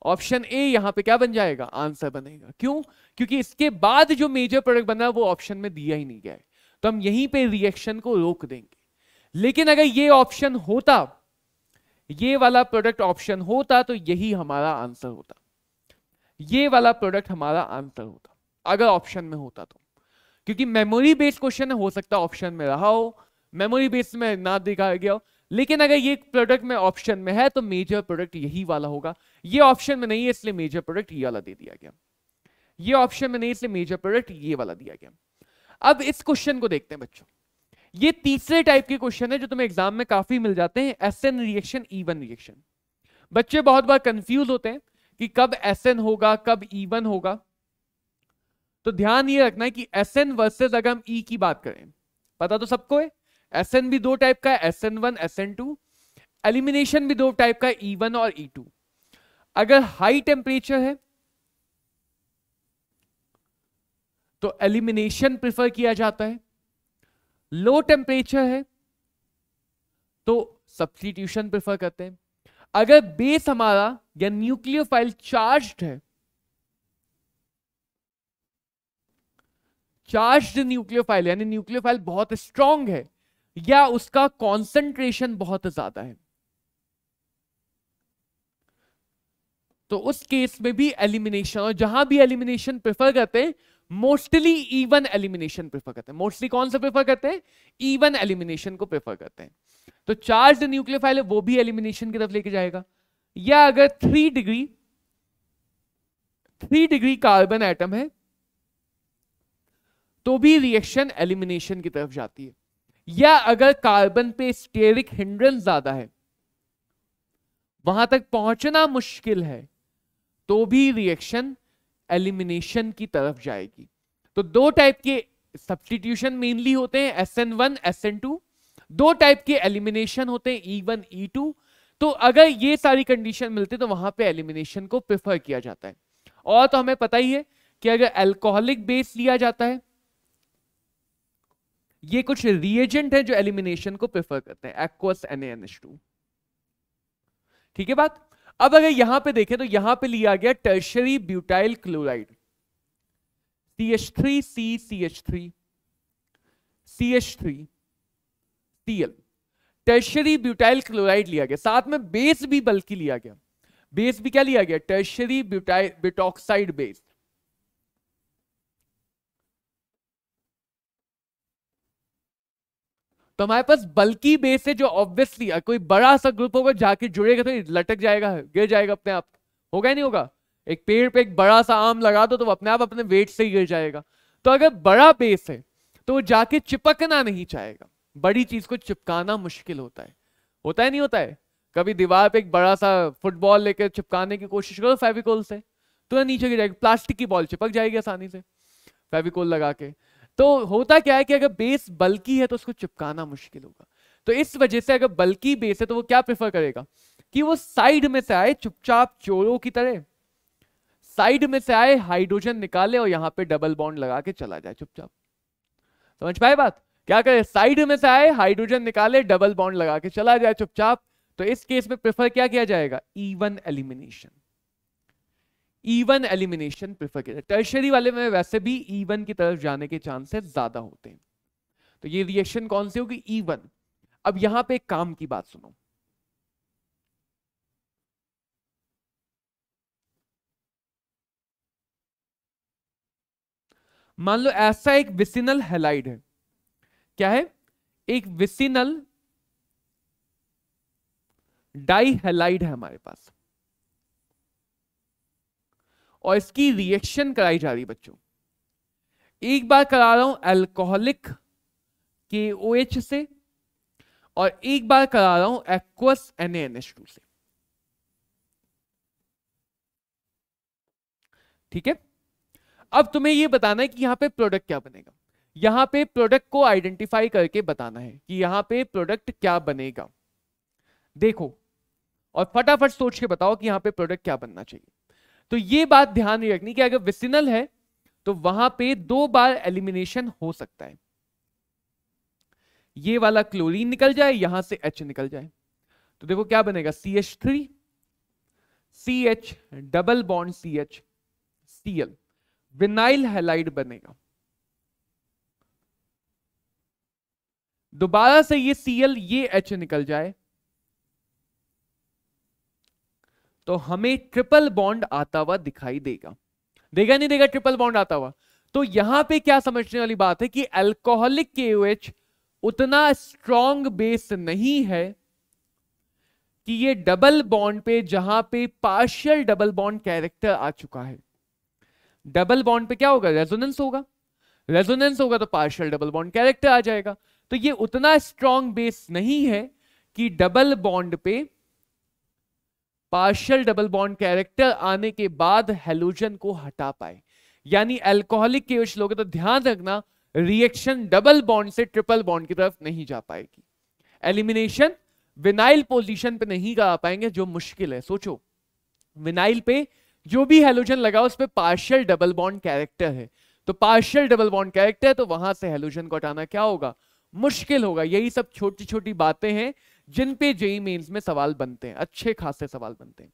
ऑप्शन ए यहां पे क्या बन जाएगा? आंसर बनेगा। क्यों? क्योंकि इसके बाद जो मेजर प्रोडक्ट बना है वो ऑप्शन में दिया ही नहीं गया है, तो हम यहीं पे रिएक्शन को रोक देंगे। लेकिन अगर ये ऑप्शन होता, ये वाला प्रोडक्ट ऑप्शन होता, तो यही हमारा आंसर होता, ये वाला प्रोडक्ट हमारा आंसर होता अगर ऑप्शन में होता तो। क्योंकि मेमोरी बेस्ड क्वेश्चन हो सकता है ऑप्शन में रहा हो, मेमोरी बेस्ड में ना दिखाया गया हो, लेकिन अगर ये प्रोडक्ट में ऑप्शन में है तो मेजर प्रोडक्ट यही वाला होगा। ये ऑप्शन में नहीं है इसलिए मेजर प्रोडक्ट ये वाला दे दिया गया, ये ऑप्शन में नहीं इसलिए मेजर प्रोडक्ट ये वाला दिया गया। अब इस क्वेश्चन को देखते हैं बच्चों, ये तीसरे टाइप के क्वेश्चन है जो तुम्हें एग्जाम में काफी मिल जाते हैं, एसएन रिएक्शन ई1 रिएक्शन। बच्चे बहुत बार कंफ्यूज होते हैं कि कब एसएन होगा कब ई1 होगा। तो ध्यान ये रखना है कि एसएन वर्सेस अगर हम ई की बात करें, पता तो सबको है एसएन भी दो टाइप का है, एसएन1 एसएन2। एलिमिनेशन भी दो टाइप का है, ई1 और ई2। अगर हाई टेम्परेचर है तो एलिमिनेशन प्रेफर किया जाता है, लो टेम्परेचर है तो सब्स्टिट्यूशन प्रेफर करते हैं। अगर बेस हमारा या न्यूक्लियोफाइल चार्ज्ड है, चार्ज्ड न्यूक्लियोफाइल यानी न्यूक्लियोफाइल बहुत स्ट्रांग है या उसका कॉन्सेंट्रेशन बहुत ज्यादा है, तो उस केस में भी एलिमिनेशन, और जहां भी एलिमिनेशन प्रेफर करते हैं मोस्टली इवन एलिमिनेशन प्रेफर करते हैं। मोस्टली कौन सा प्रेफर करते हैं? इवन एलिमिनेशन को प्रेफर करते हैं। तो चार्ज न्यूक्लियोफाइल है वो भी एलिमिनेशन की तरफ लेके जाएगा। या अगर 3 डिग्री कार्बन एटम है तो भी रिएक्शन एलिमिनेशन की तरफ जाती है। या अगर कार्बन पे स्टेरिक हिंड्रेंस ज्यादा है, वहां तक पहुंचना मुश्किल है, तो भी रिएक्शन एलिमिनेशन की तरफ जाएगी। तो दो टाइप के सब्स्टिट्यूशन मेनली होते हैं, SN1 SN2। दो टाइप के एलिमिनेशन होते हैं, E1 E2। तो अगर ये सारी कंडीशन मिलती है तो वहां पे एलिमिनेशन को प्रेफर किया जाता है। और तो हमें पता ही है कि अगर अल्कोहलिक बेस लिया जाता है, ये कुछ रिएजेंट है जो एलिमिनेशन को प्रेफर करते हैं, एक्वस NaNH2। ठीक है बात। अब अगर यहां पे देखें तो यहां पे लिया गया tertiary butyl chloride, CH3CCH3 CH3 Cl, tertiary butyl chloride लिया गया। साथ में बेस भी बल्कि लिया गया। बेस भी क्या लिया गया? Tertiary butoxide base. तो हमारे पास बल्कि बेस है जो ऑब्वियसली कोई बड़ा सा ग्रुप होगा जाके जुड़ेगा तो लटक जाएगा, गिर जाएगा अपने आप। होगा ही नहीं होगा? एक पेड़ पे एक बड़ा सा आम लगा दो तो वो अपने आप अपने वेट से ही गिर जाएगा। तो अगर बड़ा बेस है तो वो जाके चिपकना नहीं चाहेगा। बड़ी चीज को चिपकाना मुश्किल होता है, होता है नहीं होता है? कभी दीवार पे एक बड़ा सा फुटबॉल लेकर चिपकाने की कोशिश करो फेविकोल से, तो नीचे गिर जाएगी। प्लास्टिक की बॉल चिपक जाएगी आसानी से फेविकोल लगा के। तो होता क्या है कि अगर बेस बल्कि है तो उसको चिपकाना मुश्किल होगा। तो इस वजह से अगर बल्कि बेस है तो वो क्या प्रेफर करेगा कि वो साइड में से आए, चुपचाप चोरों की तरह साइड में से आए, हाइड्रोजन निकाले और यहां पे डबल बॉन्ड लगा के चला जाए चुपचाप। समझ पाए बात? क्या करे? साइड में से आए, हाइड्रोजन निकाले, डबल बॉन्ड लगा के चला जाए चुपचाप। तो इस केस में प्रेफर क्या किया जाएगा? E1 elimination. E1 elimination prefer किया जाए। टर्शियरी वाले में वैसे भी E1 की तरफ जाने के चांसेस ज्यादा होते हैं। तो ये रिएक्शन कौन सी होगी? E1। अब यहां पे एक काम की बात सुनो, मान लो ऐसा एक विसिनल हैलाइड है। क्या है? एक विसिनल डाइहैलाइड है हमारे पास, और इसकी रिएक्शन कराई जा रही बच्चों। एक बार करा रहा हूं अल्कोहलिक KOH से, और एक बार करा रहा हूं एक्वस NaNH2 से। ठीक है, अब तुम्हें ये बताना है कि यहां पे प्रोडक्ट क्या बनेगा। यहां पे प्रोडक्ट को आइडेंटिफाई करके बताना है कि यहां पे प्रोडक्ट क्या बनेगा। देखो और फटाफट सोच के बताओ कि यहां पे प्रोडक्ट क्या बनना चाहिए। तो ये बात ध्यान में रखनी कि अगर विसिनल है तो वहां पे 2 बार एलिमिनेशन हो सकता है। ये वाला क्लोरीन निकल जाए, यहां से H निकल जाए, तो देखो क्या बनेगा, CH3 CH double bond CH Cl, vinyl halide बनेगा। दोबारा से ये Cl ये H निकल जाए तो हमें ट्रिपल बॉन्ड आता हुआ दिखाई देगा। देगा नहीं देगा ट्रिपल बॉन्ड आता हुआ। तो यहां पे क्या समझने वाली बात है कि अल्कोहलिक KOH उतना स्ट्रॉन्ग बेस नहीं है कि ये डबल बॉन्ड पे, जहां पे पार्शियल डबल बॉन्ड कैरेक्टर आ चुका है, डबल बॉन्ड पे क्या होगा, रेजोनेंस होगा, रेजोनेंस होगा तो पार्शियल डबल बॉन्ड कैरेक्टर आ जाएगा। तो ये उतना स्ट्रॉन्ग बेस नहीं है कि डबल बॉन्ड पे पार्शियल डबल बॉन्ड कैरेक्टर आने के बाद हैलोजन को हटा पाए। यानी अल्कोहलिक KOH लोगे तो ध्यान रखना रिएक्शन डबल बॉन्ड से ट्रिपल बॉन्ड की तरफ नहीं जा पाएगी, एलिमिनेशन विनाइल पोजीशन पे नहीं गा पाएंगे, जो मुश्किल है। सोचो विनाइल पे जो भी हैलोजन लगा उस पे पार्शियल डबल बॉन्ड कैरेक्टर है, तो पार्शियल डबल बॉन्ड कैरेक्टर है तो वहां से हैलोजन को हटाना क्या होगा, मुश्किल होगा। यही सब छोटी छोटी बातें हैं जिन पे जेईई मेंस में सवाल बनते हैं, अच्छे खासे सवाल बनते हैं।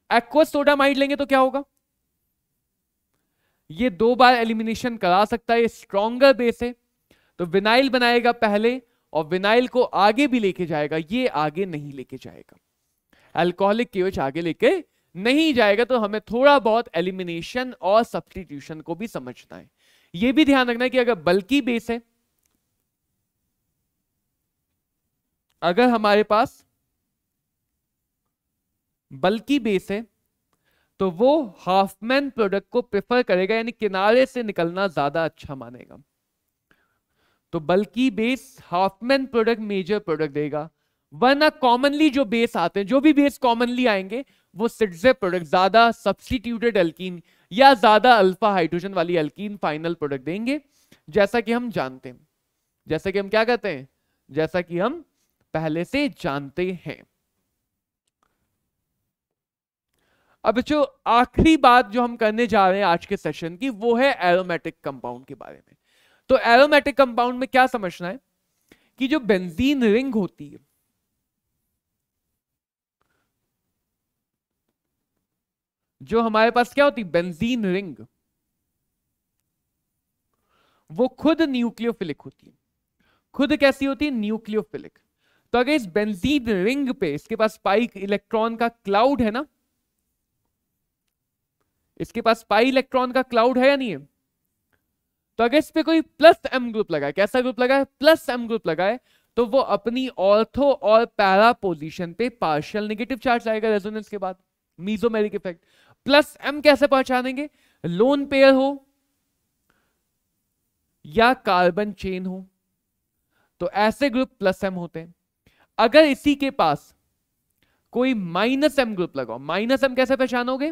एक्वस सोडामाइड लेंगे तो क्या होगा, ये 2 बार एलिमिनेशन करा सकता है, स्ट्रॉन्गर बेस है तो विनाइल बनाएगा पहले और विनाइल को आगे भी लेके जाएगा, ये आगे नहीं लेके जाएगा, अल्कोहलिक KOH आगे लेके नहीं जाएगा। तो हमें थोड़ा बहुत एलिमिनेशन और सब्स्टिट्यूशन को भी समझना है। ये भी ध्यान रखना है कि अगर बल्कि बेस है, अगर हमारे पास बल्कि बेस है तो वो हाफमैन प्रोडक्ट को प्रेफर करेगा, यानी किनारे से निकलना ज्यादा अच्छा मानेगा। तो बल्कि base Hofmann product major product देगा, वरना कॉमनली जो बेस आते हैं, जो भी बेस कॉमनली आएंगे वो सिट्जे प्रोडक्ट, ज्यादा सब्स्टिट्यूटेड अल्कीन या ज्यादा अल्फा हाइड्रोजन वाली अल्कीन फाइनल प्रोडक्ट देंगे, जैसा कि हम जानते हैं, जैसा कि हम क्या कहते हैं, जैसा कि हम पहले से जानते हैं। अब जो आखिरी बात जो हम करने जा रहे हैं आज के सेशन की, वो है एरोमेटिक कंपाउंड के बारे में। तो एरोमेटिक कंपाउंड में क्या समझना है कि जो बेंजीन रिंग होती है, जो हमारे पास क्या होती है बेंजीन रिंग, वो खुद न्यूक्लियोफिलिक होती है। खुद कैसी होती है, न्यूक्लियोफिलिक। तो अगर इस बेंजीन रिंग पे इसके पास पाई इलेक्ट्रॉन का क्लाउड है ना, इसके पास पाई इलेक्ट्रॉन का क्लाउड है या नहीं है, तो अगर इस पे कोई +m ग्रुप लगाए, कैसा ग्रुप लगाए, +m ग्रुप लगाए, तो वो अपनी ऑर्थो और पैरा पोजीशन पे पार्शियल नेगेटिव चार्ज आएगा रेजोनेंस के बाद, मीजोमेरिक इफेक्ट। +m कैसे पहचानेंगे, लोन पेयर हो या कार्बन चेन हो, तो ऐसे ग्रुप +m होते हैं। अगर इसी के पास कोई -m ग्रुप लगाओ, -m कैसे पहचानोगे,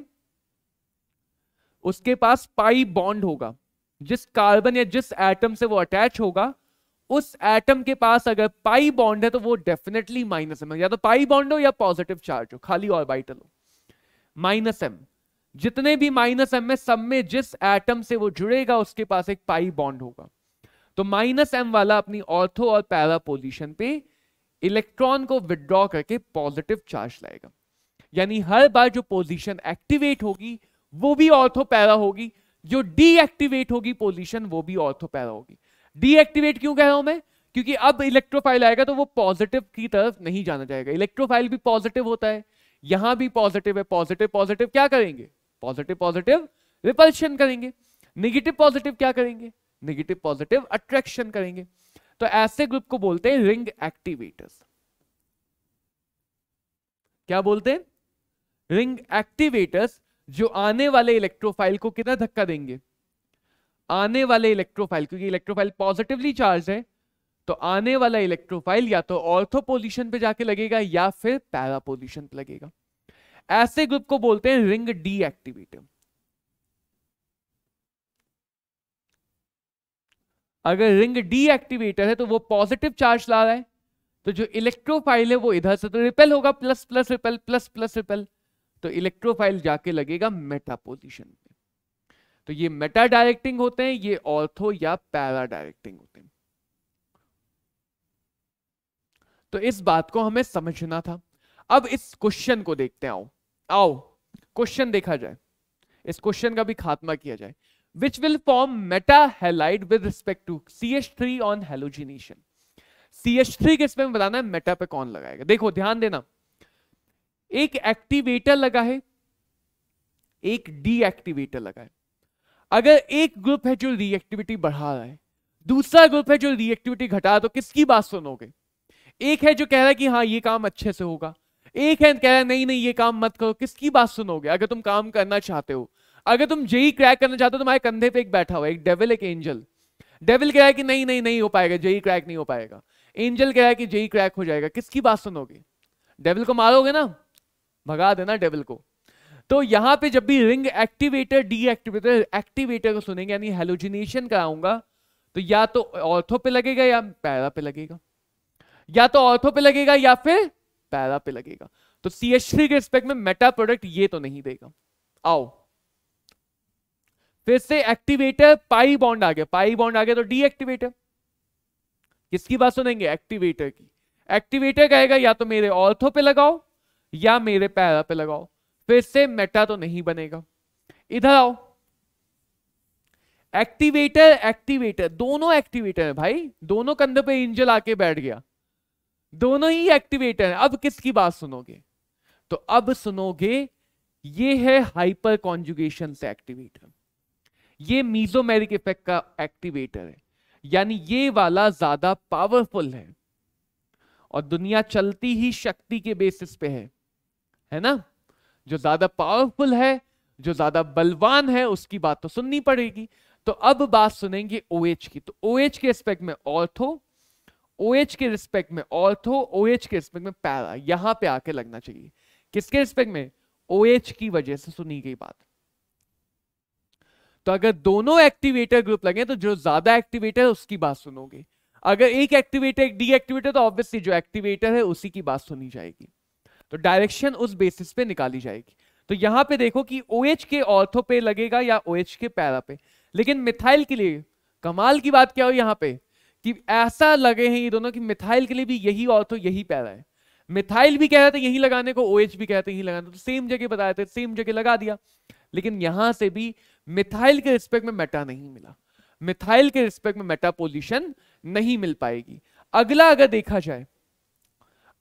उसके पास पाई बॉन्ड होगा, जिस कार्बन या जिस एटम से वो अटैच होगा उस एटम के पास अगर पाई बॉन्ड है तो वो डेफिनेटली -m, या तो पाई बॉन्ड हो या पॉजिटिव चार्ज हो, खाली ऑर्बिटल हो, -m। जितने भी -m में सब में जिस एटम से वो जुड़ेगा उसके पास एक पाई बॉन्ड होगा, तो -m वाला अपनी ऑर्थो और पैरा पोजीशन पे इलेक्ट्रॉन को विड्रॉ करके पॉजिटिव चार्ज लाएगा। यानी हर बार जो पोजीशन एक्टिवेट होगी वो भी ऑर्थो पैरा होगी, जो डीएक्टिवेट होगी पोजीशन वो भी ऑर्थो पैरा होगी। डीएक्टिवेट क्यों कह रहा हूं मैं, क्योंकि अब इलेक्ट्रोफाइल आएगा तो वो पॉजिटिव की तरफ नहीं जाना जाएगा। इलेक्ट्रोफाइल भी पॉजिटिव होता है, यहां भी पॉजिटिव है, पॉजिटिव पॉजिटिव क्या करेंगे, पॉजिटिव पॉजिटिव रिपल्शन करेंगे, नेगेटिव पॉजिटिव क्या करेंगे, नेगेटिव पॉजिटिव अट्रैक्शन करेंगे। तो ऐसे ग्रुप को बोलते हैं रिंग एक्टिवेटर्स। क्या बोलते हैं, रिंग एक्टिवेटर्स, जो आने वाले इलेक्ट्रोफाइल को कितना धक्का देंगे, आने वाले इलेक्ट्रोफाइल, क्योंकि इलेक्ट्रोफाइल पॉजिटिवली चार्ज है तो आने वाला इलेक्ट्रोफाइल या तो ऑर्थो पोजीशन पे जाके लगेगा या फिर पैरा पोजीशन पे लगेगा। ऐसे ग्रुप को बोलते हैं रिंग डीएक्टिवेटर। अगर रिंग डीएक्टिवेटर है तो वो पॉजिटिव चार्ज ला रहा है, तो जो इलेक्ट्रोफाइल है वो इधर से तो रिपेल होगा, plus plus repel, plus plus repel, तो इलेक्ट्रोफाइल जाके लगेगा मेटा पोजीशन पे। तो ये मेटा डायरेक्टिंग होते हैं, ये ऑर्थो या पैरा डायरेक्टिंग होते हैं। तो इस बात को हमें समझना था। अब इस क्वेश्चन को देखते हैं, आओ आओ क्वेश्चन देखा जाए, इस क्वेश्चन का भी खात्मा किया जाए। Which will form meta halide with respect to CH3 on halogenation? CH3 किस में बताना है, मेटा पे कौन लगाएगा। देखो ध्यान देना, एक एक्टिवेटर लगा है, एक डीएक्टिवेटर लगा है। अगर एक ग्रुप है जो रिएक्टिविटी बढ़ा रहा है, दूसरा ग्रुप है जो रिएक्टिविटी घटा रहा है, तो किसकी बात सुनोगे? एक है जो कह रहा है कि हाँ ये काम अच्छे से होगा, एक है कह रहा है नहीं नहीं ये काम मत करो। किसकी बात सुनोगे? अगर तुम काम करना चाहते हो, अगर तुम जेई क्रैक करना चाहते हो, तुम्हारे कंधे पे एक बैठा हुआ है, एक डेविल, एक एंजल। डेविल कह रहा है कि नहीं नहीं नहीं हो पाएगा, जेई क्रैक नहीं हो पाएगा। एंजल कह रहा है कि जेई क्रैक हो जाएगा। किसकी बात सुनोगे? डेविल को मारोगे ना, भगा देना डेविल को। तो यहां पे जब भी रिंग एक्टिवेटर डीएक्टिवेटर एक्टिवेटर को सुनेंगे, यानी हेलोजिनेशन कराऊंगा, तो या तो ऑर्थो पे लगेगा या पैरा पे लगेगा, या तो ऑर्थो पे लगेगा या फिर पैरा पे लगेगा। तो CH3 के रिस्पेक्ट में मेटा प्रोडक्ट ये तो नहीं देगा। आओ फिर से एक्टिवेटर, पाई बॉन्ड आ गया, पाई बॉन्ड आ गया तो डीएक्टिवेटर। किसकी बात सुनेंगे? एक्टिवेटर की। एक्टिवेटर कहेगा या तो मेरे ऑर्थो पे लगाओ या मेरे पैरा पे लगाओ। फिर से मेटा तो नहीं बनेगा। इधर आओ, एक्टिवेटर एक्टिवेटर दोनों एक्टिवेटर है भाई, दोनों कंधे पे एंजल आके बैठ गया, दोनों ही एक्टिवेटर है। अब किसकी बात सुनोगे? तो अब सुनोगे ये है हाइपर कॉन्जुगेशन से एक्टिवेटर, ये मीजोमेरिक इफेक्ट का एक्टिवेटर है, यानी ये वाला ज्यादा पावरफुल है और दुनिया चलती ही शक्ति के बेसिस पे है ना। जो ज्यादा पावरफुल है, जो ज्यादा बलवान है, उसकी बात तो सुननी पड़ेगी। तो अब बात सुनेंगे OH की। तो OH के रिस्पेक्ट में ऑर्थो, OH के रिस्पेक्ट में ऑर्थो, OH के रिस्पेक्ट में पैरा, यहां पे आके लगना चाहिए। किसके रिस्पेक्ट में? OH की वजह से सुनी गई बात। तो अगर दोनों एक्टिवेटर ग्रुप लगे तो जो ज्यादा एक्टिवेटर है उसकी बात सुनोगे। अगर एक एक्टिवेटर एक डीएक्टिवेटर, तो ऑब्वियसली जो एक्टिवेटर है उसी की बात सुनी जाएगी। तो डायरेक्शन उस बेसिस पे निकाली जाएगी। तो यहां पे देखो कि OH के ऑर्थो पे लगेगा या OH के पैरा पे। लेकिन मिथाइल के लिए कमाल की बात क्या हो यहां पे कि ऐसा लगे हैं ये दोनों कि मिथाइल के लिए भी यही ऑर्थो यही पैरा है। मिथाइल भी कह रहे थे यही लगाने को, OH भी कहते यही लगाने, तो सेम जगह बताए थे, सेम जगह लगा दिया। लेकिन यहां से भी मिथाइल के रिस्पेक्ट में मेटा नहीं मिला, मिथाइल के रिस्पेक्ट में मेटा पोजीशन नहीं मिल पाएगी। अगला अगर देखा जाए,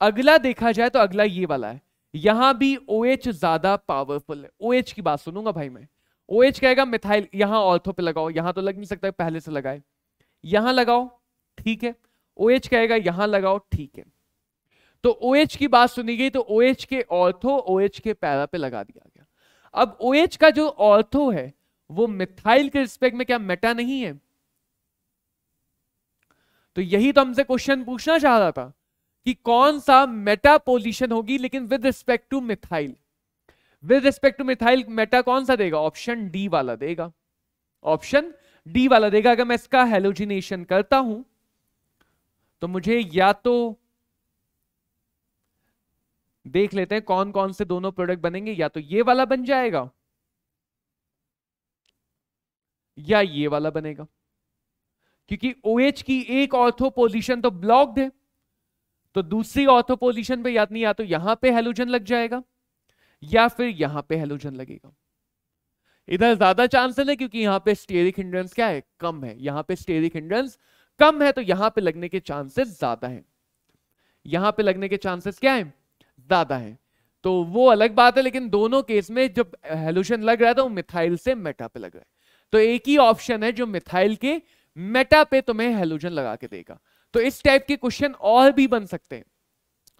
अगला देखा जाए तो अगला ये वाला है। यहां भी OH ज्यादा पावरफुल है। OH की बात सुनूंगा भाई मैं। OH कहेगा मिथाइल यहां ऑर्थो पे लगाओ, यहां तो लग नहीं सकता, पहले से लगाए, यहां लगाओ, ठीक है। OH कहेगा यहां लगाओ, ठीक है। तो OH की बात सुनी गई, तो OH के ऑर्थो, OH के पैरा पे लगा दिया गया। अब OH का जो ऑर्थो है वो मिथाइल के रिस्पेक्ट में क्या मेटा नहीं है? तो यही तो हमसे क्वेश्चन पूछना चाह रहा था कि कौन सा मेटा पोजीशन होगी, लेकिन with respect two methyl. With respect two methyl Meta कौन सा देगा? ऑप्शन डी वाला देगा, ऑप्शन डी वाला देगा। अगर मैं इसका हेलोजिनेशन करता हूं तो मुझे या तो देख लेते हैं कौन कौन से दोनों प्रोडक्ट बनेंगे, या तो ये वाला बन जाएगा या ये वाला बनेगा, क्योंकि OH की एक ऑर्थो पोजीशन तो ब्लॉक्ड है, तो दूसरी ऑर्थो पोजीशन पे या तो यहां पे हेलोजन लग जाएगा या फिर यहां पे हेलोजन लगेगा। इधर ज्यादा चांसेस है क्योंकि यहां पे स्टेरिक हिंड्रेंस क्या है? कम है। यहां पे स्टेरिक हिंड्रेंस कम है तो यहां पे लगने के चांसेस ज्यादा है, यहां पे लगने के चांसेस क्या है? ज्यादा है। तो वो अलग बात है, लेकिन दोनों केस में जब हेलोजन लग रहा है तो वो मिथाइल से मेटा पे लग रहा है। तो एक ही ऑप्शन है जो मिथाइल के मेटा पे तुम्हें हेलोजन लगा के देगा। तो इस टाइप के क्वेश्चन और भी बन सकते हैं।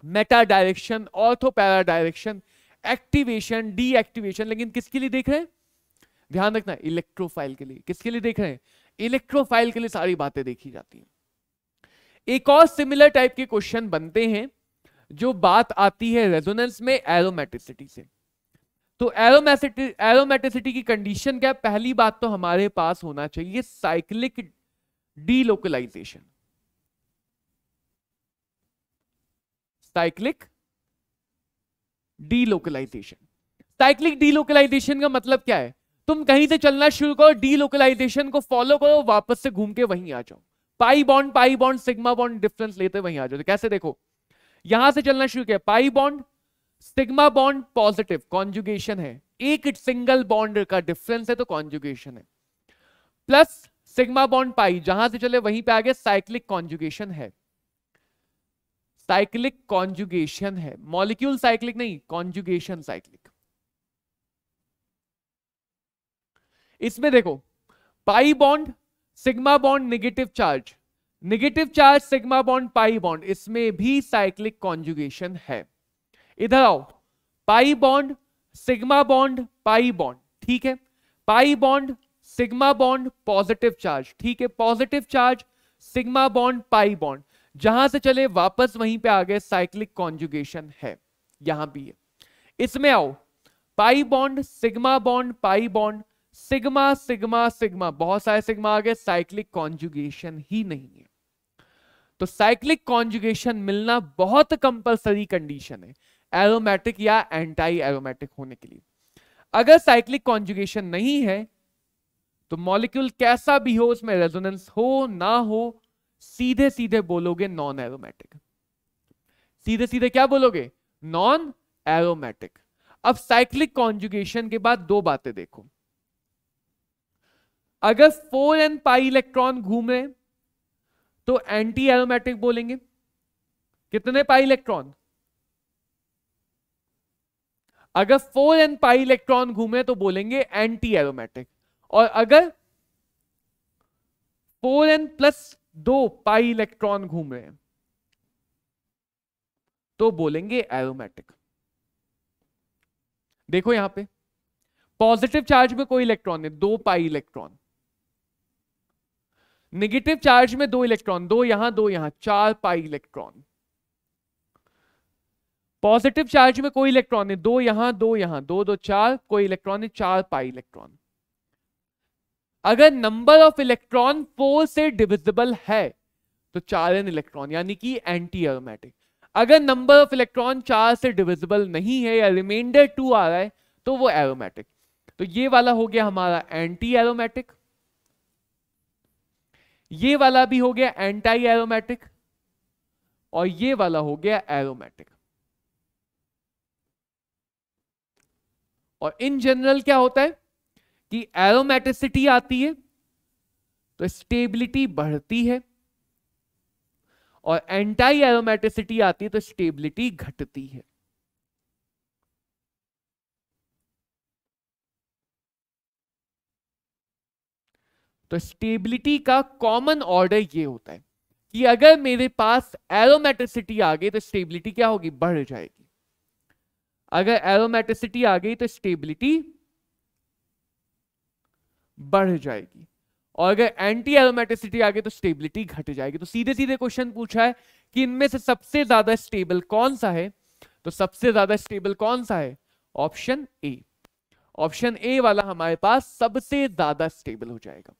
Meta direction, ortho para direction, activation, deactivation, लेकिन किसके लिए देख रहे हैं? ध्यान रखना, इलेक्ट्रोफाइल के लिए। किसके लिए देख रहे हैं? इलेक्ट्रोफाइल के लिए सारी बातें देखी जाती हैं। एक और सिमिलर टाइप के क्वेश्चन बनते हैं जो बात आती है रेजोनेंस में एरोमेटिसिटी से। तो एरोमेटिसिटी की कंडीशन क्या है? पहली बात तो हमारे पास होना चाहिए cyclic delocalisation. Cyclic delocalisation. Cyclic delocalisation का मतलब क्या है? तुम कहीं से चलना शुरू करो, डीलोकलाइजेशन को फॉलो करो, वापस से घूम के वहीं आ जाओ। Pi bond sigma bond difference लेते वहीं आ जाओ। तो कैसे? देखो, यहां से चलना शुरू किया, pi bond sigma bond positive conjugation है, एक सिंगल बॉन्ड का डिफरेंस है तो कॉन्जुगेशन है, प्लस सिग्मा बॉन्ड पाई, जहां से चले वहीं पे आगे साइक्लिक कॉन्जुगेशन है। साइक्लिक कॉन्जुगेशन है, मॉलिक्यूल साइक्लिक नहीं, कॉन्जुगेशन साइक्लिक। इसमें देखो, pi bond sigma bond negative charge sigma bond pi bond, इसमें भी साइक्लिक कॉन्जुगेशन है। इधर आओ, pi bond sigma bond pi bond, ठीक है, pi bond sigma bond positive charge, ठीक है, positive charge sigma bond pi bond, जहां से चले वापस वहीं पे आ गए, साइक्लिक कॉन्जुगेशन है, यहां भी है। इसमें आओ, pi bond sigma bond pi bond, sigma sigma sigma, बहुत सारे सिग्मा आ गए, साइक्लिक कॉन्जुगेशन ही नहीं है। तो साइक्लिक कॉन्जुगेशन मिलना बहुत कंपलसरी कंडीशन है एरोमेटिक या एंटी एरोमेटिक होने के लिए। अगर साइक्लिक कॉन्जुगेशन नहीं है तो मॉलिक्यूल कैसा भी हो, उसमें रेजोनेंस हो ना हो, सीधे सीधे बोलोगे नॉन एरोमेटिक। सीधे सीधे क्या बोलोगे? Non aromatic. अब साइक्लिक कॉन्जुगेशन के बाद दो बातें देखो, अगर 4n पाई इलेक्ट्रॉन घूम रहे तो एंटी एरोमेटिक बोलेंगे। कितने पाई इलेक्ट्रॉन? अगर 4n पाई इलेक्ट्रॉन घूमे तो बोलेंगे एंटी एरोमेटिक, और अगर 4n प्लस 2 पाई इलेक्ट्रॉन घूम रहे हैं तो बोलेंगे एरोमेटिक। देखो यहां पे पॉजिटिव चार्ज में कोई इलेक्ट्रॉन है, 2 पाई इलेक्ट्रॉन, नेगेटिव चार्ज में 2 इलेक्ट्रॉन, 2 यहां 2 यहां, 4 पाई इलेक्ट्रॉन, पॉजिटिव चार्ज में कोई इलेक्ट्रॉन है, 2 यहां 2 यहां, 2 2 4, कोई इलेक्ट्रॉन है, 4 पाई इलेक्ट्रॉन। अगर नंबर ऑफ इलेक्ट्रॉन 4 से डिविजिबल है तो 4n इलेक्ट्रॉन, यानी कि एंटी एरोमेटिक। अगर नंबर ऑफ इलेक्ट्रॉन 4 से डिविजिबल नहीं है या रिमाइंडर 2 आ रहा है तो वो एरोमेटिक। तो ये वाला हो गया हमारा एंटी एरोमेटिक, ये वाला भी हो गया एंटी एरोमेटिक, और ये वाला हो गया एरोमेटिक। और इन जनरल क्या होता है कि एरोमेटिसिटी आती है तो स्टेबिलिटी बढ़ती है, और एंटी एरोमेटिसिटी आती है तो स्टेबिलिटी घटती है। तो स्टेबिलिटी का कॉमन ऑर्डर ये होता है कि अगर मेरे पास एरोमेटिसिटी आ गई तो स्टेबिलिटी क्या होगी? बढ़ जाएगी। अगर एरोमेटिसिटी आ गई तो स्टेबिलिटी बढ़ जाएगी, और अगर एंटी एरोमेटिसिटी आ गई तो स्टेबिलिटी घट जाएगी। तो सीधे सीधे क्वेश्चन पूछा है कि इनमें से सबसे ज्यादा स्टेबल कौन सा है? तो सबसे ज्यादा स्टेबल कौन सा है? Option A. ऑप्शन ए वाला हमारे पास सबसे ज्यादा स्टेबल हो जाएगा।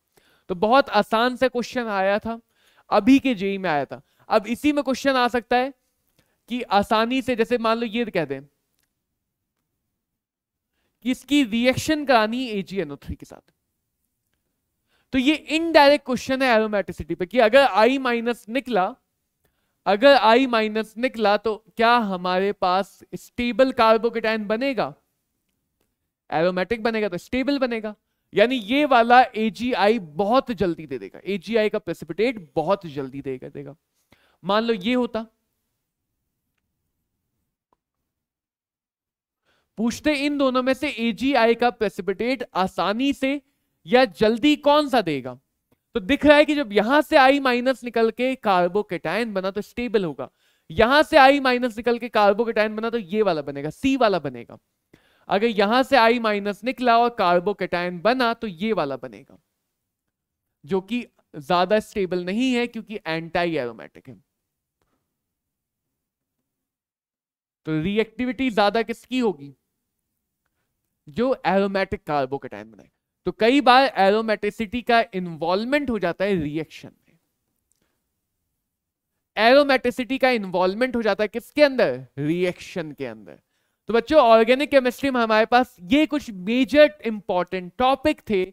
तो बहुत आसान से क्वेश्चन आया था, अभी के जेईई में आया था। अब इसी में क्वेश्चन आ सकता है कि आसानी से, जैसे मान लो ये कह दें कि इसकी रिएक्शन करानी AgNO3 के साथ, तो ये इनडायरेक्ट क्वेश्चन है एरोमेटिसिटी पे कि अगर I माइनस निकला, अगर I माइनस निकला तो क्या हमारे पास स्टेबल कार्बोकेटायन बनेगा? एरोमेटिक बनेगा तो स्टेबल बनेगा, यानी ये वाला AgI बहुत जल्दी दे देगा, AgI का प्रेसिपिटेट बहुत जल्दी देगा। मान लो ये होता, पूछते इन दोनों में से AgI का प्रेसिपिटेट आसानी से या जल्दी कौन सा देगा? तो दिख रहा है कि जब यहां से I माइनस निकल के कार्बोकेटायन बना तो स्टेबल होगा, यहां से I माइनस निकल के कार्बोकेटायन बना तो ये वाला बनेगा, C वाला बनेगा। अगर यहां से I माइनस निकला और कार्बोकेटायन बना तो ये वाला बनेगा, जो कि ज्यादा स्टेबल नहीं है क्योंकि एंटी एरोमेटिक है। तो रिएक्टिविटी ज्यादा किसकी होगी? जो एरोमेटिक कार्बोकेटाइन बनाए। तो कई बार एरोमेटिसिटी का इन्वॉल्वमेंट हो जाता है रिएक्शन में। एरोमेटिसिटी का इन्वॉल्वमेंट हो जाता है किसके अंदर? रिएक्शन के अंदर। तो बच्चों ऑर्गेनिक केमिस्ट्री में हमारे पास ये कुछ मेजर इंपॉर्टेंट टॉपिक थे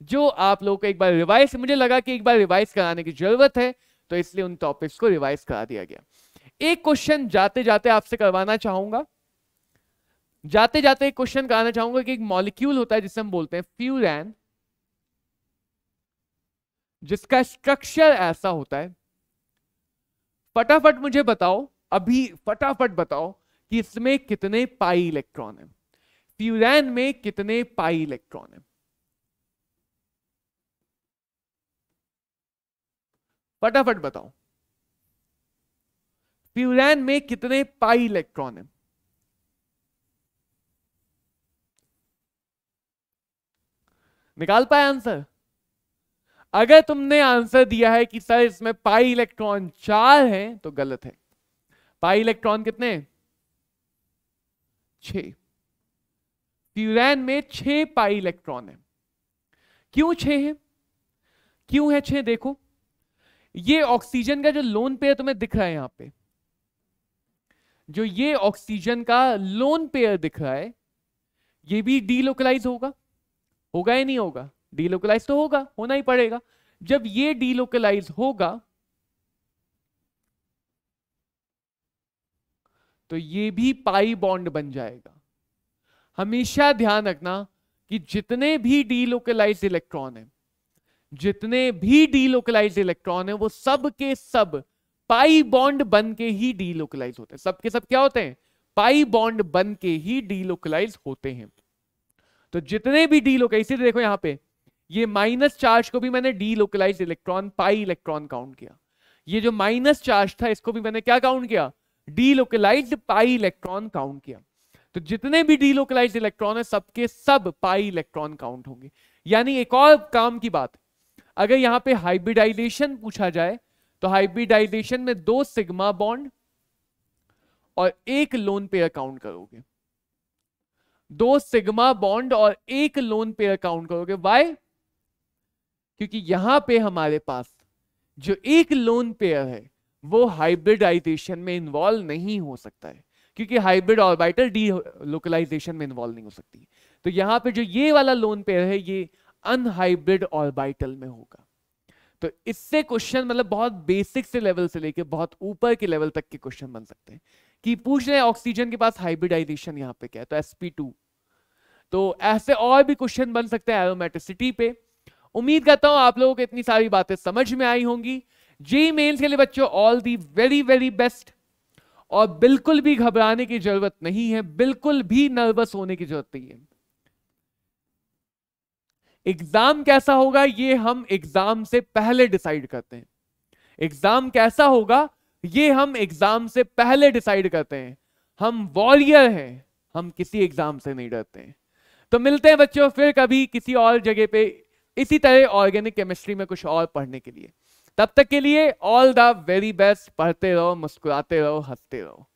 जो आप लोगों को एक बार रिवाइज, मुझे लगा कि एक बार रिवाइज कराने की जरूरत है, तो इसलिए उन टॉपिक्स को रिवाइज करा दिया गया। एक क्वेश्चन जाते जाते आपसे करवाना चाहूंगा, जाते जाते एक क्वेश्चन कराना चाहूंगा कि एक मॉलिक्यूल होता है जिसे हम बोलते हैं फ्यूरैन, जिसका स्ट्रक्चर ऐसा होता है। फटाफट मुझे बताओ, अभी फटाफट बताओ कि इसमें कितने पाई इलेक्ट्रॉन है? फ्यूरैन में कितने पाई इलेक्ट्रॉन है? फटाफट बताओ, फ्यूरैन में कितने पाई इलेक्ट्रॉन है? निकाल पाए आंसर? अगर तुमने आंसर दिया है कि सर इसमें पाई इलेक्ट्रॉन 4 हैं तो गलत है। पाई इलेक्ट्रॉन कितने? 6। फ्यूरैन में 6 पाई इलेक्ट्रॉन है। क्यों 6 है? क्यों है 6? देखो ये ऑक्सीजन का जो लोन पेयर तुम्हें दिख रहा है यहां पे, जो ये ऑक्सीजन का लोन पेयर दिख रहा है, ये भी डीलोकलाइज होगा, होगा या नहीं होगा? डीलोकलाइज तो होगा, होना ही पड़ेगा। जब ये डीलोकलाइज होगा तो ये भी पाई बॉन्ड बन जाएगा। हमेशा ध्यान रखना कि जितने भी डीलोकलाइज इलेक्ट्रॉन है, जितने भी डीलोकलाइज इलेक्ट्रॉन है, वो सब के सब पाई बॉन्ड बन के ही डीलोकलाइज होते हैं। सब के सब क्या होते हैं? पाई बॉन्ड बन के ही डीलोकलाइज होते हैं। तो जितने भी डीलोकलाइज, इसीलिए देखो यहां पे ये माइनस चार्ज को भी मैंने delocalise electron, pi electron count किया। ये जो माइनस चार्ज था इसको भी मैंने क्या काउंट किया? डीलोकलाइज्ड पाई इलेक्ट्रॉन काउंट किया। तो जितने भी डीलोकलाइज्ड इलेक्ट्रॉन है सबके सब पाई इलेक्ट्रॉन काउंट होंगे। यानी एक और काम की बात, अगर यहां पे हाइब्रिडाइजेशन पूछा जाए तो हाइब्रिडाइजेशन में 2 सिग्मा बॉन्ड और 1 लोन पेयर काउंट करोगे। 2 सिग्मा बॉन्ड और 1 लोन पेयर काउंट करोगे। वाई? क्योंकि यहां पे हमारे पास जो 1 लोन पेयर है वो हाइब्रिडाइजेशन में इन्वॉल्व नहीं हो सकता है, क्योंकि हाइब्रिड ऑर्बिटल डीलोकलाइजेशन में इन्वॉल्व नहीं हो सकती। तो यहां पे जो ये वाला लोन पेयर है ये अनहाइब्रिड ऑर्बिटल में होगा। तो इससे क्वेश्चन मतलब बहुत बेसिक से लेवल से लेके बहुत ऊपर के लेवल तक के क्वेश्चन बन सकते हैं कि पूछ रहे हैं ऑक्सीजन के पास हाइब्रिडाइजेशन यहां पे क्या है, तो sp2। तो ऐसे और भी क्वेश्चन बन सकते हैं एरोमेटिसिटी पे। उम्मीद करता हूं आप लोगों को इतनी सारी बातें समझ में आई होंगी। जेईई मेंस के लिए बच्चों all the very very best, और बिल्कुल भी घबराने की जरूरत नहीं है, बिल्कुल भी नर्वस होने की जरूरत नहीं है। एग्जाम कैसा होगा ये हम एग्जाम से पहले डिसाइड करते हैं। एग्जाम कैसा होगा ये हम एग्जाम से पहले डिसाइड करते हैं। हम वॉरियर हैं, हम किसी एग्जाम से नहीं डरते हैं। तो मिलते हैं बच्चों फिर कभी किसी और जगह पे इसी तरह ऑर्गेनिक केमिस्ट्री में कुछ और पढ़ने के लिए। तब तक के लिए ऑल द वेरी बेस्ट। पढ़ते रहो, मुस्कुराते रहो, हंसते रहो।